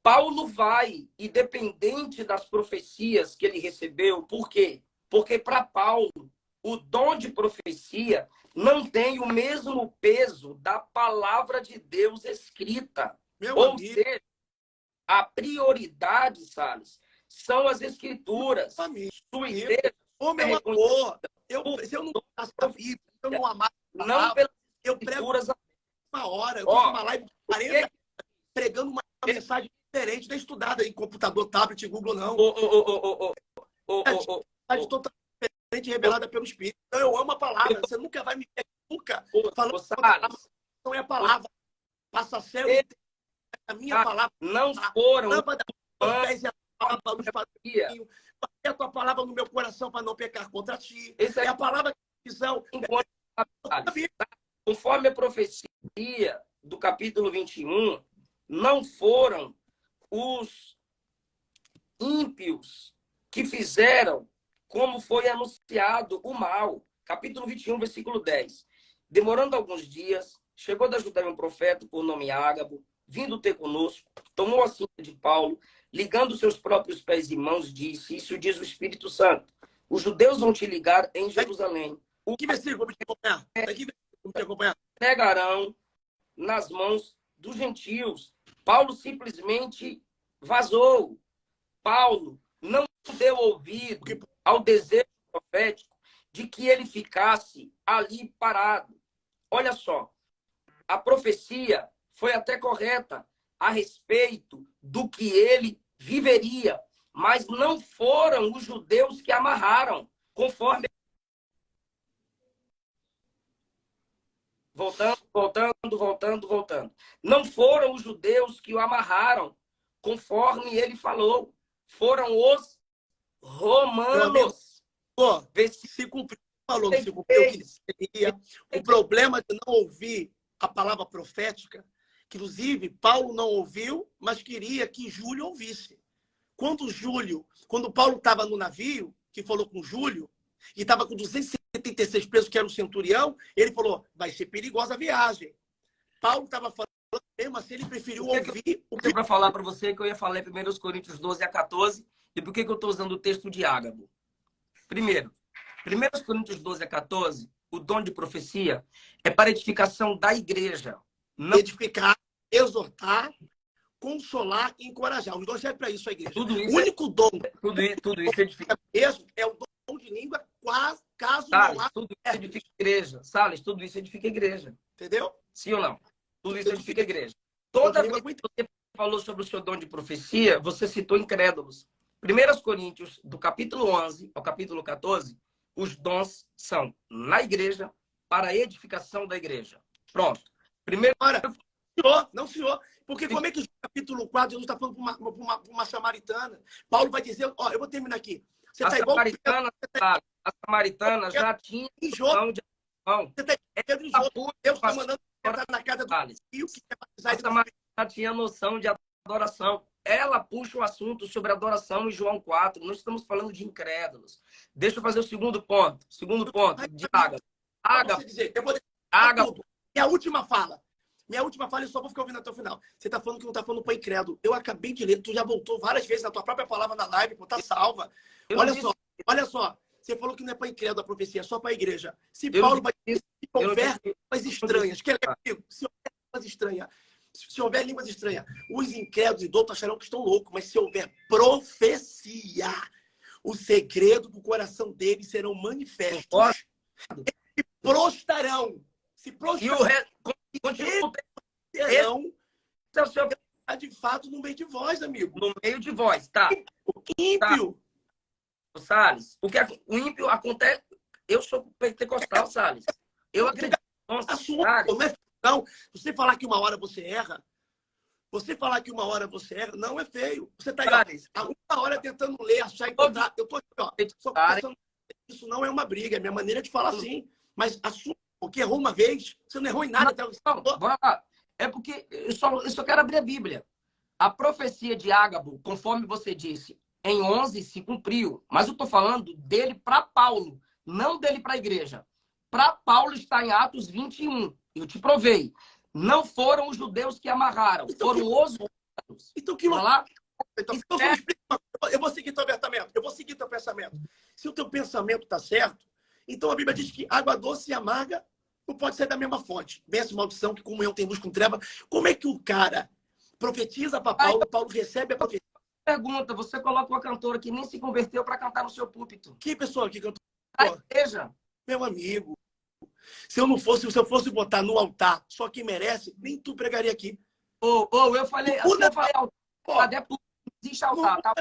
[SPEAKER 2] Paulo vai, independente das profecias que ele recebeu, por quê? Porque para Paulo, o dom de profecia não tem o mesmo peso da palavra de Deus escrita. Ou seja, a prioridade, Salles, são as escrituras. Sua igreja
[SPEAKER 1] meu amor, se eu não gostasse da Bíblia, se eu não amasse a palavra,
[SPEAKER 2] não pelas
[SPEAKER 1] eu prego uma hora, eu
[SPEAKER 2] faço
[SPEAKER 1] uma live de 40 pregando uma mensagem diferente, não é estudada em computador, tablet, Google, não. Mensagem totalmente diferente, revelada pelo Espírito. Então eu amo a palavra, você nunca vai me pegar, nunca, falando que não é a palavra. Passa céu e a minha palavra.
[SPEAKER 2] Não foram.
[SPEAKER 1] A tua palavra no meu coração para não pecar contra ti. É a palavra de visão.
[SPEAKER 2] Conforme a profecia do capítulo 21, não foram os ímpios que fizeram como foi anunciado o mal. Capítulo 21, versículo 10. Demorando alguns dias, chegou da Judéia um profeta por nome Ágabo, vindo ter conosco, tomou a cinta de Paulo, ligando seus próprios pés e mãos, disse, isso diz o Espírito Santo, os judeus vão te ligar em Jerusalém.
[SPEAKER 1] Que versículo me acompanhar? Me acompanhar?
[SPEAKER 2] Pegarão nas mãos dos gentios. Paulo simplesmente vazou. Paulo não deu ouvido ao desejo profético de que ele ficasse ali parado. Olha só, a profecia foi até correta a respeito do que ele viveria, mas não foram os judeus que amarraram, conforme... Voltando. Não foram os judeus que o amarraram, conforme ele falou. Foram os romanos.
[SPEAKER 1] Se cumpriu, falou, se cumpriu o que seria. O problema de não ouvir a palavra profética, que inclusive Paulo não ouviu, mas queria que Júlio ouvisse. Quando Paulo estava no navio, que falou com Júlio, e estava com 250 76 presos, que era o centurião, ele falou, vai ser perigosa a viagem. Paulo estava falando mesmo assim, ele preferiu ouvir o que...
[SPEAKER 2] Para falar para você que eu ia falar em 1 Coríntios 12 a 14, e por que eu estou usando o texto de Ágabo? Primeiro, 1 Coríntios 12 a 14, o dom de profecia é para edificação da igreja. Não...
[SPEAKER 1] Edificar, exortar, consolar e encorajar. Os dois servem para isso, a igreja.
[SPEAKER 2] Tudo isso
[SPEAKER 1] o único dom...
[SPEAKER 2] Tudo isso edifica
[SPEAKER 1] mesmo é o dom de língua, caso
[SPEAKER 2] Salles,
[SPEAKER 1] não há...
[SPEAKER 2] tudo isso edifica a igreja. Salles, tudo isso edifica a igreja.
[SPEAKER 1] Entendeu?
[SPEAKER 2] Sim ou não? Tudo isso edifica a igreja. Toda vez que você falou sobre o seu dom de profecia, você citou incrédulos. 1 Coríntios, do capítulo 11 ao capítulo 14, os dons são na igreja, para a edificação da igreja. Pronto. Primeiro...
[SPEAKER 1] Não, senhor. Porque como é que o capítulo 4, Jesus está falando para uma samaritana? Paulo vai dizer, ó, eu vou terminar aqui. Você
[SPEAKER 2] a
[SPEAKER 1] tá igual...
[SPEAKER 2] A samaritana já tinha noção de adoração.
[SPEAKER 1] Você está Pedro e João. Deus está mandando entrar na casa do filho que quer batizar.
[SPEAKER 2] A samaritana já tinha noção de adoração. Ela puxa o assunto sobre adoração em João 4. Não estamos falando de incrédulos. Deixa eu fazer o segundo ponto. Segundo ponto, de Ágabo.
[SPEAKER 1] Ágabo. Minha última fala, eu só vou ficar ouvindo até o final. Você está falando que não está falando para incrédulo. Eu acabei de ler, tu já voltou várias vezes na tua própria palavra na live, pô, tá salva. Olha só. Você falou que não é para incrédulo a profecia, é só para a igreja. Se Paulo vai se houver línguas estranhas, quer ler comigo? Se houver línguas estranhas, se houver línguas estranhas, os incrédulos e doutos acharão que estão loucos, mas se houver profecia, o segredo do coração deles serão manifestos. Se prostrarão.
[SPEAKER 2] E o resto continua.
[SPEAKER 1] Esse é o seu de fato no meio de vós, amigo.
[SPEAKER 2] No meio de vós, tá?
[SPEAKER 1] Ímpio.
[SPEAKER 2] Tá. Salles, o ímpio acontece. Eu sou pentecostal, Salles. Eu acredito.
[SPEAKER 1] Não, você falar que uma hora você erra, não é feio. Você está aí, há uma hora tentando ler, achar e encontrar. Eu tô aqui, ó. Só pensando, isso não é uma briga, é minha maneira de falar assim. Mas assume, porque errou uma vez, você não errou em nada.
[SPEAKER 2] É porque eu só quero abrir a Bíblia. A profecia de Ágabo, conforme você disse, em 11 se cumpriu. Mas eu estou falando dele para Paulo, não dele para a igreja. Para Paulo está em Atos 21. Eu te provei. Não foram os judeus que amarraram, então, foram os romanos.
[SPEAKER 1] Então, que lá? Eu vou seguir teu pensamento. Se o teu pensamento está certo, então a Bíblia diz que água doce e amarga não pode ser da mesma fonte. Bênção, maldição, que comunhão tem luz com treva. Como é que o cara profetiza para Paulo, Paulo recebe a profecia?
[SPEAKER 2] Pergunta, você coloca uma cantora que nem se converteu para cantar no seu púlpito.
[SPEAKER 1] Que pessoa que cantou?
[SPEAKER 2] A igreja.
[SPEAKER 1] Meu amigo, se eu fosse botar no altar só quem merece, nem tu pregaria aqui.
[SPEAKER 2] Eu falei altar, até não existe altar, tá?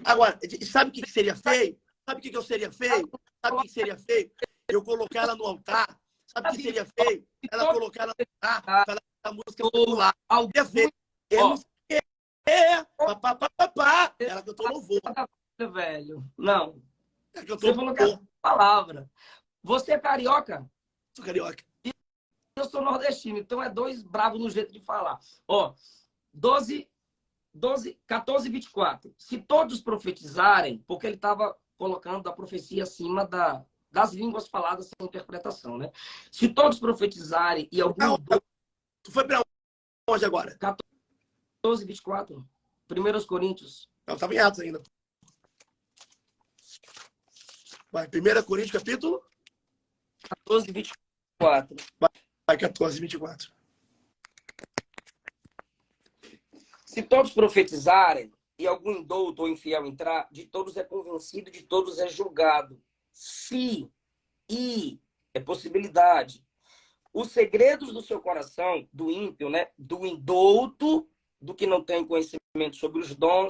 [SPEAKER 1] Agora, sabe o que seria feio? Sabe o que eu seria feio? Sabe o que seria feio? Eu colocar ela no altar. Sabe o que seria feio? Ela colocar ela no altar, falar a música popular. É feio. Ela cantou louvor.
[SPEAKER 2] Velho, não.
[SPEAKER 1] Você
[SPEAKER 2] falou que é palavra. Você é carioca?
[SPEAKER 1] Sou carioca.
[SPEAKER 2] Eu sou nordestino, então é dois bravos no jeito de falar. 14, 24. Se todos profetizarem, porque ele estava colocando a profecia acima das línguas faladas sem interpretação, né? Se todos profetizarem e algum...
[SPEAKER 1] Tu foi para onde agora?
[SPEAKER 2] 14, 24. 1 Coríntios.
[SPEAKER 1] Não, estava em Atos ainda. Vai, 1 Coríntios, capítulo?
[SPEAKER 2] 14, 24.
[SPEAKER 1] Vai, 14, 24.
[SPEAKER 2] Se todos profetizarem e algum indouto ou infiel entrar, de todos é convencido, de todos é julgado. É possibilidade. Os segredos do seu coração, do ímpio, né? Do indouto, do que não tem conhecimento sobre os dons,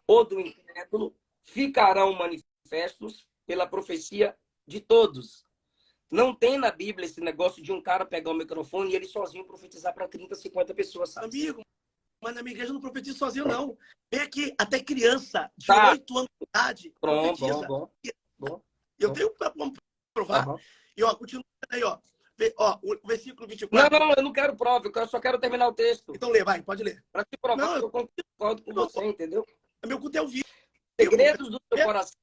[SPEAKER 2] ou do incrédulo, ficarão manifestos pela profecia de todos. Não tem na Bíblia esse negócio de um cara pegar o microfone e ele sozinho profetizar para 30, 50 pessoas, sabe?
[SPEAKER 1] Amigo, mas na minha igreja não profetiza sozinho, não. Vem aqui, até criança de 8 anos de idade profetiza.
[SPEAKER 2] Bom.
[SPEAKER 1] Eu tenho para provar. Tá. E, continua aí, o versículo 24.
[SPEAKER 2] Não, eu não quero prova, eu só quero terminar o texto.
[SPEAKER 1] Então lê, vai, pode ler.
[SPEAKER 2] Para te provar que eu concordo com você, entendeu?
[SPEAKER 1] Meu culto é o vídeo.
[SPEAKER 2] Segredos do seu coração.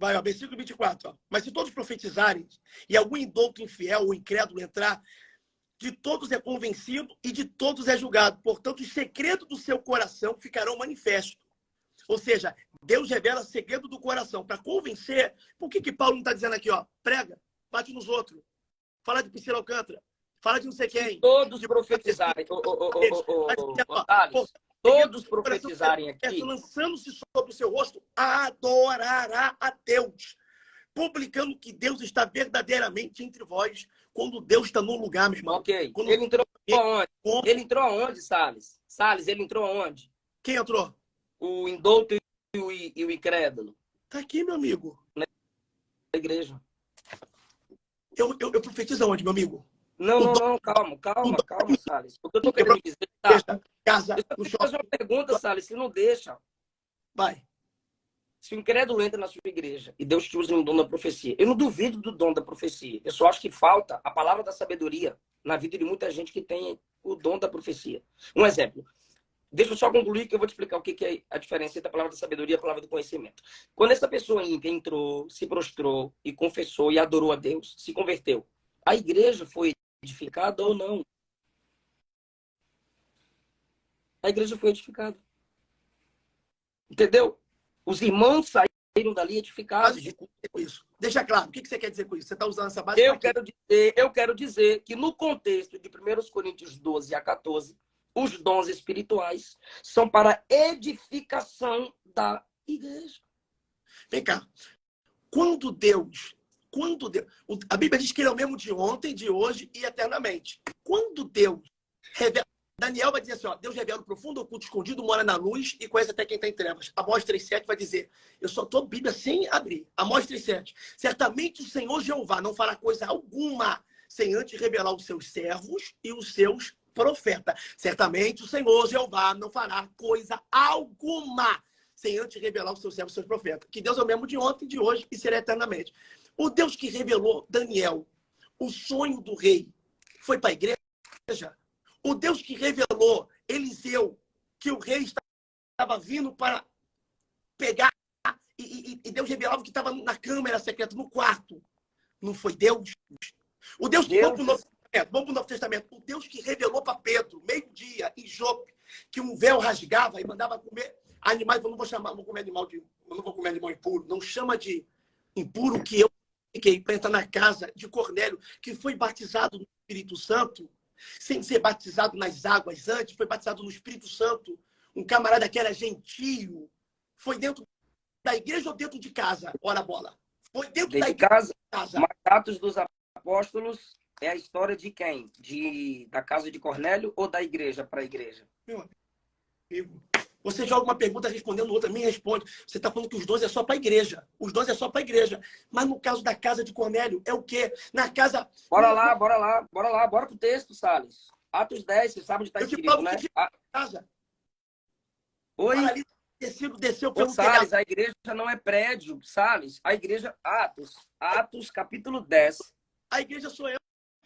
[SPEAKER 1] Vai, ó, versículo 24. Ó. Mas se todos profetizarem e algum indouto infiel ou incrédulo entrar, de todos é convencido e de todos é julgado. Portanto, os segredos do seu coração ficarão manifestos. Ou seja, Deus revela segredo do coração para convencer. Por que Paulo não está dizendo aqui, ó, prega, bate nos outros, fala de Priscila Alcântara, fala de não sei quem.
[SPEAKER 2] Todos
[SPEAKER 1] de...
[SPEAKER 2] profetizarem, todos profetizarem aqui.
[SPEAKER 1] Lançando-se sobre o seu rosto, adorará a Deus. Publicando que Deus está verdadeiramente entre vós, quando Deus está no lugar, meu irmão.
[SPEAKER 2] Ok.
[SPEAKER 1] Quando...
[SPEAKER 2] Ele entrou aonde? Ele entrou aonde, Salles? Salles, ele entrou aonde?
[SPEAKER 1] Quem entrou?
[SPEAKER 2] O indouto e o incrédulo.
[SPEAKER 1] Tá aqui, meu amigo.
[SPEAKER 2] Na igreja.
[SPEAKER 1] Eu profetizo aonde, meu amigo?
[SPEAKER 2] Não, calma, Salles. O que eu tô querendo dizer, tá?
[SPEAKER 1] Casa,
[SPEAKER 2] no shopping. Fazer uma pergunta, Salles, se não deixa.
[SPEAKER 1] Vai.
[SPEAKER 2] Se o incrédulo entra na sua igreja e Deus te usa um dom da profecia, eu não duvido do dom da profecia. Eu só acho que falta a palavra da sabedoria na vida de muita gente que tem o dom da profecia. Um exemplo. Deixa eu só concluir que eu vou te explicar o que é a diferença entre a palavra da sabedoria e a palavra do conhecimento. Quando essa pessoa ímpia entrou, se prostrou e confessou e adorou a Deus, se converteu, a igreja foi edificada ou não? A igreja foi edificada. Entendeu? Os irmãos saíram dali edificados.
[SPEAKER 1] Isso. Deixa claro. O que você quer dizer com isso? Você está usando essa base?
[SPEAKER 2] Eu quero dizer que no contexto de 1 Coríntios 12 a 14, os dons espirituais são para edificação da igreja.
[SPEAKER 1] Vem cá. Quando Deus... A Bíblia diz que ele é o mesmo de ontem, de hoje e eternamente. Quando Deus revela... Daniel vai dizer assim, ó, Deus revela o profundo, oculto, escondido, mora na luz e conhece até quem está em trevas. Amós 3,7 vai dizer, eu só estou Bíblia sem abrir. Amós 3,7. Certamente o Senhor Jeová não fará coisa alguma sem antes revelar os seus servos e os seus profetas. Certamente o Senhor Jeová não fará coisa alguma sem antes revelar os seus servos e os seus profetas. Que Deus é o mesmo de ontem, de hoje e será eternamente. O Deus que revelou Daniel, o sonho do rei, foi para a igreja? O Deus que revelou Eliseu, que o rei estava vindo para pegar, e Deus revelava que estava na câmara secreta, no quarto. Não foi Deus? O Deus que... Vamos para o Novo Testamento. O Deus que revelou para Pedro, meio-dia, em Jope, que um véu rasgava e mandava comer animais. Eu não vou comer animal impuro. Não chama de impuro que eu fiquei para entrar na casa de Cornélio, que foi batizado no Espírito Santo, sem ser batizado nas águas antes, foi batizado no Espírito Santo. Um camarada que era gentio. Foi dentro da igreja ou dentro de casa? Ora, bola. Foi dentro da
[SPEAKER 2] igreja. Casa. Mas Atos dos Apóstolos é a história de quem? Da casa de Cornélio ou da igreja para a igreja?
[SPEAKER 1] Meu amigo, você joga uma pergunta respondendo outra, me responde. Você está falando que os dons é só para a igreja. Os dons é só para a igreja. Mas no caso da casa de Cornélio, é o quê? Na casa...
[SPEAKER 2] Bora pro texto, Salles. Atos 10, você sabe onde está escrito, né?
[SPEAKER 1] Casa.
[SPEAKER 2] Oi?
[SPEAKER 1] Desceu pelo
[SPEAKER 2] Salles, a igreja não é prédio, Salles. A igreja... Atos capítulo 10.
[SPEAKER 1] A igreja sou eu,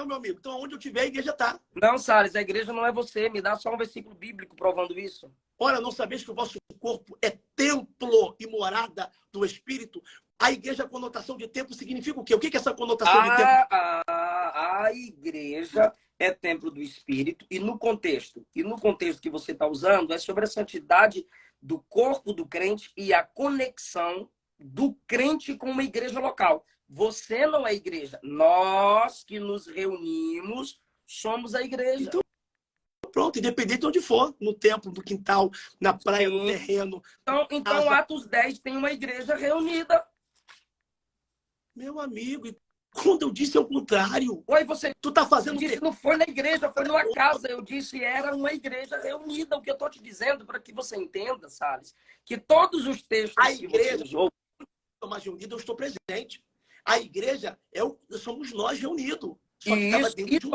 [SPEAKER 1] meu amigo. Então, onde eu estiver, a igreja está.
[SPEAKER 2] Não, Salles, a igreja não é você. Me dá só um versículo bíblico provando isso.
[SPEAKER 1] Ora, não sabeis que o vosso corpo é templo e morada do Espírito? A igreja, a conotação de templo, significa o quê? O que é essa conotação de templo?
[SPEAKER 2] A igreja é templo do Espírito. E no contexto que você está usando, é sobre a santidade do corpo do crente e a conexão do crente com uma igreja local. Você não é igreja. Nós que nos reunimos somos a igreja.
[SPEAKER 1] Então, pronto, independente de onde for, no templo, no quintal, na praia, no terreno.
[SPEAKER 2] Então Atos 10 tem uma igreja reunida.
[SPEAKER 1] Meu amigo, quando eu disse ao contrário,
[SPEAKER 2] tu tá fazendo disse, não foi na igreja, foi numa casa. Eu disse era uma igreja reunida. O que eu tô te dizendo para que você entenda, Salles, que todos os textos
[SPEAKER 1] a igreja, mais reunida, eu estou presente. A igreja somos nós reunidos.
[SPEAKER 2] Só que isso,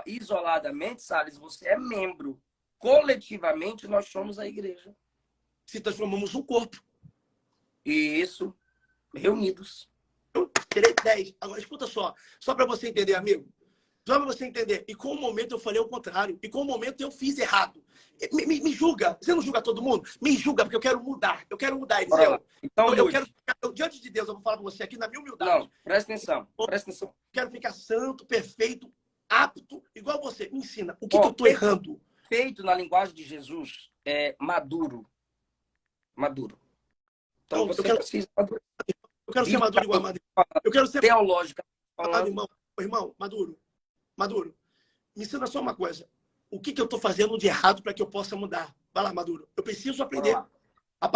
[SPEAKER 2] isoladamente, Salles, você é membro. Coletivamente, nós somos a igreja.
[SPEAKER 1] Se transformamos um corpo.
[SPEAKER 2] Isso. Reunidos.
[SPEAKER 1] Eu terei 10. Agora, escuta só para você entender, amigo. Só para você entender. E com o momento eu falei o contrário. E com o momento eu fiz errado. Me julga. Você não julga todo mundo? Me julga, porque eu quero mudar. Eu quero mudar, Eliseu.
[SPEAKER 2] Então,
[SPEAKER 1] eu quero ficar, diante de Deus, eu vou falar para você aqui na minha humildade.
[SPEAKER 2] Não, presta atenção. Presta atenção.
[SPEAKER 1] Eu quero ficar santo, perfeito, apto, igual você. Me ensina. O que eu estou errando?
[SPEAKER 2] Feito na linguagem de Jesus é maduro. Maduro. Então você precisa madurar.
[SPEAKER 1] Eu quero ser maduro igual a Maduro. Eu quero ser
[SPEAKER 2] teológica.
[SPEAKER 1] Irmão, Maduro, me ensina só uma coisa. O que eu estou fazendo de errado para que eu possa mudar? Vai lá, Maduro. Eu preciso aprender.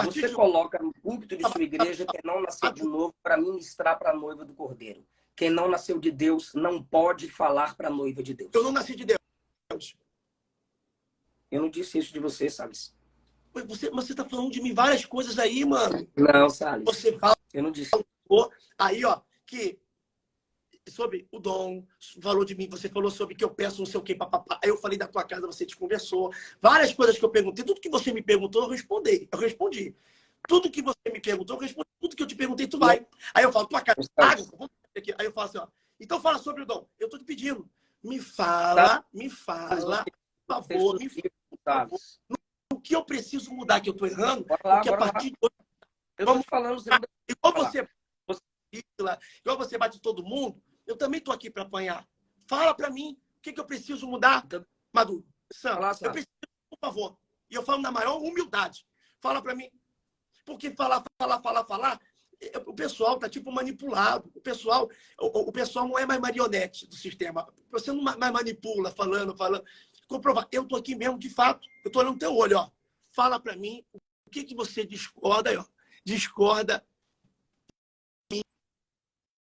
[SPEAKER 2] Você coloca no púlpito de sua igreja quem não nasceu de novo para ministrar para a noiva do Cordeiro. Quem não nasceu de Deus não pode falar para a noiva de Deus.
[SPEAKER 1] Eu não nasci de Deus.
[SPEAKER 2] Eu não disse isso de você, Salles.
[SPEAKER 1] Você está falando de mim várias coisas aí, mano.
[SPEAKER 2] Não, Salles.
[SPEAKER 1] Você fala.
[SPEAKER 2] Eu não disse.
[SPEAKER 1] Aí, ó, que sobre o dom, falou de mim, você falou sobre que eu peço não sei o que, papapá. Aí eu falei da tua casa, você desconversou. Várias coisas que eu perguntei, tudo que você me perguntou, eu respondi. Tudo que você me perguntou, eu respondi. Tudo que eu te perguntei, tu vai. Aí eu falo, tua casa, água. Aí eu falo assim, ó. Então fala sobre o dom. Eu tô te pedindo. Me fala, por favor, o que eu preciso mudar, que eu tô errando, porque a partir de hoje.
[SPEAKER 2] Eu tô te falando,
[SPEAKER 1] igual você bate todo mundo, eu também tô aqui para apanhar. Fala para mim, o que eu preciso mudar, Maduro? Sam, eu preciso, por favor. E eu falo na maior humildade. Fala para mim. Porque falar, o pessoal tá tipo manipulado. O pessoal não é mais marionete do sistema. Você não mais manipula, falando. Comprovar. Eu tô aqui mesmo, de fato. Eu tô olhando no teu olho, ó. Fala para mim o que você discorda, aí, ó. Discorda.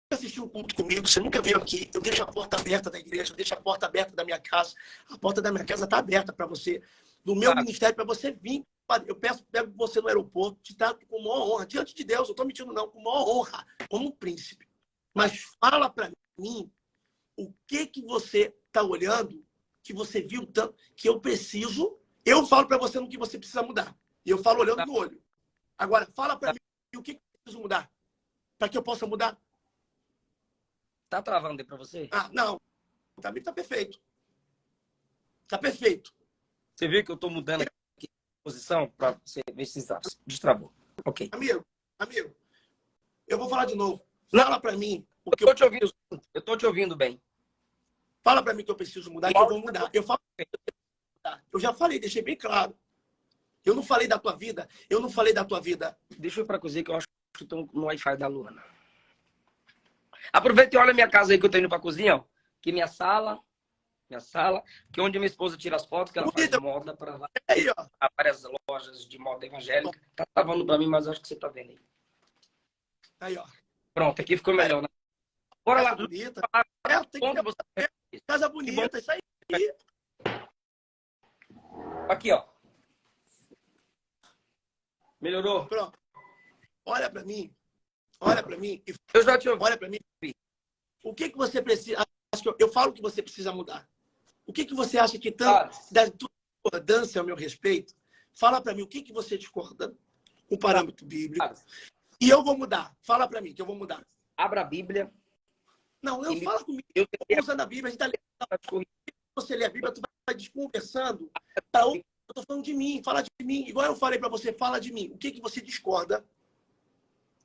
[SPEAKER 1] Assistiu um culto comigo, você nunca veio aqui, eu deixo a porta aberta da igreja, eu deixo a porta aberta da minha casa. A porta da minha casa está aberta para você, do meu ministério, para você vir. Eu pego você no aeroporto, te trato com maior honra, diante de Deus, eu estou mentindo não, com maior honra, como um príncipe. Mas fala para mim o que você está olhando, que você viu tanto, que eu preciso. Eu falo para você no que você precisa mudar. E eu falo olhando no olho. Agora, fala para mim o que eu preciso mudar, para que eu possa mudar.
[SPEAKER 2] Tá travando aí pra você?
[SPEAKER 1] Não. Tá perfeito. Tá perfeito.
[SPEAKER 2] Você viu que eu tô mudando aqui de posição pra você ver se destravou. Ok.
[SPEAKER 1] Amigo, eu vou falar de novo. Fala pra mim o que
[SPEAKER 2] eu tô te ouvindo. Eu tô te ouvindo bem.
[SPEAKER 1] Fala pra mim que eu preciso mudar, que eu vou mudar. Eu já falei, deixei bem claro. Eu não falei da tua vida.
[SPEAKER 2] Deixa eu ir pra cozinha que eu acho que eu tô no Wi-Fi da Luana. Aproveita e olha a minha casa aí que eu tô indo pra cozinha, ó. Aqui minha sala, que é onde minha esposa tira as fotos, que ela faz moda para várias lojas de moda evangélica. Tá travando pra mim, mas acho que você tá vendo aí.
[SPEAKER 1] Aí, ó.
[SPEAKER 2] Pronto, aqui ficou melhor, né? Bora lá.
[SPEAKER 1] Bonita. Casa bonita, isso aí.
[SPEAKER 2] Aqui, ó. Melhorou?
[SPEAKER 1] Pronto. Olha pra mim.
[SPEAKER 2] Eu já te ouvi.
[SPEAKER 1] Olha pra mim. O que você precisa... Eu falo que você precisa mudar. O que você acha que tanto da tua discordância ao meu respeito? Fala pra mim o que você discorda com o parâmetro bíblico. E eu vou mudar. Fala pra mim que eu vou mudar.
[SPEAKER 2] Abra a Bíblia.
[SPEAKER 1] Não, fala comigo. Eu usando a Bíblia, a gente tá lendo. Você lê a Bíblia, tu vai desconversando. Eu tô falando de mim, fala de mim. Igual eu falei pra você, fala de mim. O que você discorda?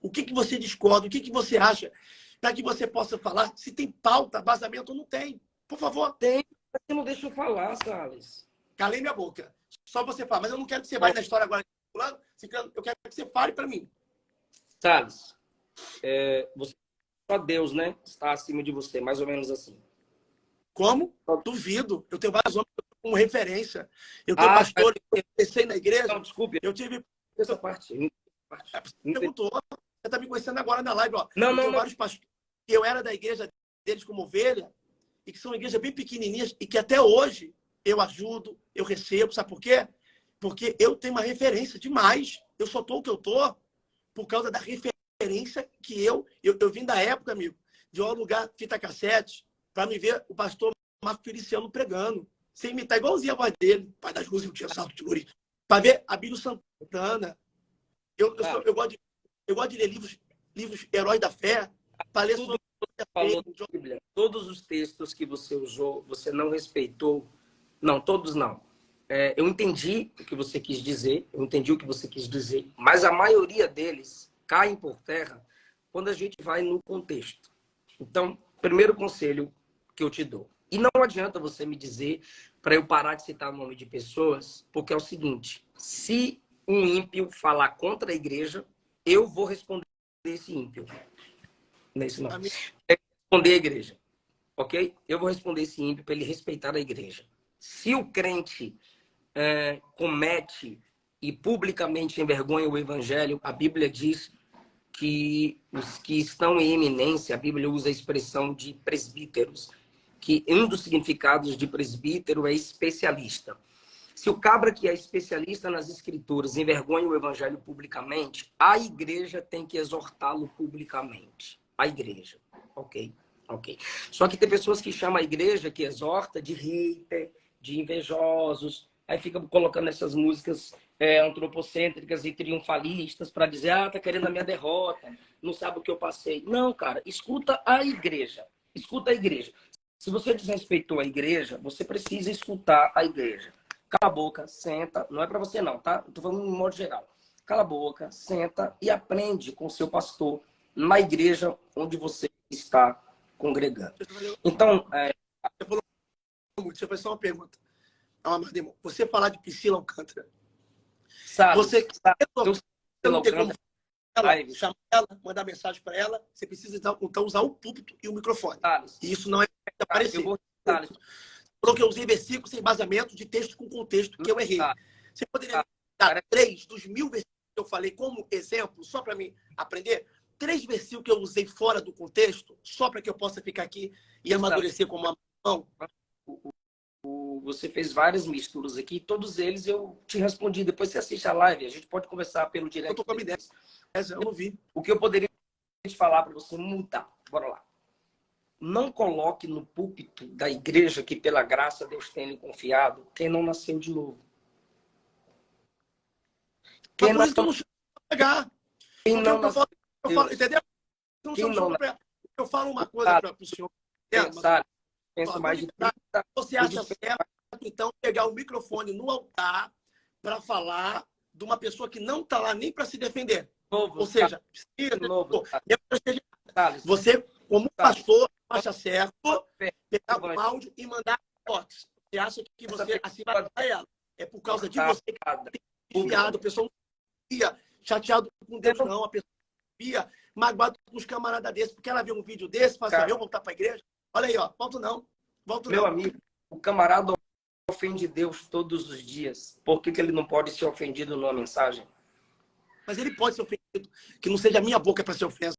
[SPEAKER 1] O que você discorda? O que você acha? Para que você possa falar. Se tem pauta, vazamento, não tem. Por favor.
[SPEAKER 2] Tem. Você não deixa eu falar, Salles.
[SPEAKER 1] Calei minha boca. Só você fala. Mas eu não quero que você vá na história agora. Eu quero que você fale para mim.
[SPEAKER 2] Salles, só Deus, né? Está acima de você. Mais ou menos assim.
[SPEAKER 1] Como? Duvido. Eu tenho vários homens como referência. Eu tenho pastor. Eu comecei na igreja.
[SPEAKER 2] Não, desculpe.
[SPEAKER 1] Eu tive...
[SPEAKER 2] Essa parte.
[SPEAKER 1] Você perguntou. Você está me conhecendo agora na live, ó.
[SPEAKER 2] Não.
[SPEAKER 1] Vários pastores que eu era da igreja deles como ovelha e que são igrejas bem pequenininhas e que até hoje eu ajudo, eu recebo. Sabe por quê? Porque eu tenho uma referência demais. Eu só tô o que eu tô por causa da referência que eu vim da época, amigo, de um lugar fita cassete para me ver o pastor Marco Feliciano pregando, sem imitar igualzinho a voz dele, pai das luzes, eu tinha salto de guri, para ver Abílio Santana. Eu gosto de ler livros Heróis da Fé, para ler sobre
[SPEAKER 2] falou da Bíblia, todos os textos que você usou, você não respeitou. Não, todos não. Eu entendi o que você quis dizer, mas a maioria deles caem por terra quando a gente vai no contexto. Então, primeiro conselho que eu te dou. E não adianta você me dizer para eu parar de citar o nome de pessoas, porque é o seguinte, se um ímpio falar contra a igreja, eu vou responder esse ímpio. Não é isso não. É responder a igreja, ok? Eu vou responder esse ímpio para ele respeitar a igreja. Se o crente comete e publicamente envergonha o evangelho, a Bíblia diz que os que estão em eminência, a Bíblia usa a expressão de presbíteros, que um dos significados de presbítero é especialista. Se o cabra que é especialista nas escrituras envergonha o evangelho publicamente, a igreja tem que exortá-lo publicamente. A igreja, ok? Só que tem pessoas que chamam a igreja que exorta de hater, de invejosos, aí fica colocando essas músicas antropocêntricas e triunfalistas para dizer, tá querendo a minha derrota, não sabe o que eu passei. Não, cara, escuta a igreja. Escuta a igreja. Se você desrespeitou a igreja, você precisa escutar a igreja. Cala a boca, senta, não é para você não, tá? Eu tô falando em modo geral. Cala a boca, senta e aprende com o seu pastor na igreja onde você está congregando. Então,
[SPEAKER 1] você falou muito, deixa eu fazer só uma pergunta. Você falar de Priscila Alcântara.
[SPEAKER 2] Sabe,
[SPEAKER 1] você não tem como
[SPEAKER 2] chamar
[SPEAKER 1] ela, mandar mensagem para ela, você precisa então usar o púlpito e o microfone. E isso não é aparecer. Falou que eu usei versículos sem embasamento de texto com contexto, que eu errei. Você poderia dar 3 dos 1000 versículos que eu falei como exemplo, só para mim aprender? 3 versículos que eu usei fora do contexto, só para que eu possa ficar aqui e amadurecer como uma mão.
[SPEAKER 2] Você fez várias misturas aqui, todos eles eu te respondi. Depois você assiste a live, a gente pode conversar pelo direct.
[SPEAKER 1] Eu tô com a ideia. Eu não vi.
[SPEAKER 2] O que eu poderia te falar para você mudar. Bora lá. Não coloque no púlpito da igreja que pela graça Deus tem lhe confiado quem não nasceu de novo.
[SPEAKER 1] Quem não pegar. Quem não nasceu. Eu falo, entendeu? Eu falo uma coisa para o senhor.
[SPEAKER 2] Penso mais de 30,
[SPEAKER 1] você acha certo, então, pegar o microfone no altar para falar de uma pessoa que não está lá nem para se defender? Ou seja, você, como pastor, acha certo pegar o áudio e mandar fotos. Você acha que você assim vai para ela? É por causa de você que tem enfiado, a pessoa não fica chateado com Deus, não. A pessoa fica magoada com os camaradas desses, porque ela vê um vídeo desse, fala assim, eu voltar para a igreja. Olha aí, ó, volto não.
[SPEAKER 2] Meu amigo, o camarada ofende Deus todos os dias. Por que ele não pode ser ofendido numa mensagem?
[SPEAKER 1] Mas ele pode ser ofendido. Que não seja a minha boca para ser ofensa.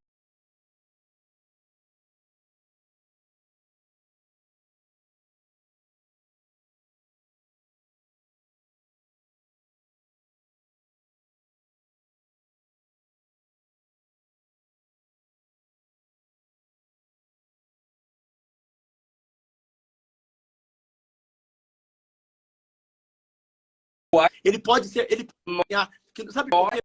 [SPEAKER 1] Ele pode ser, sabe por quê?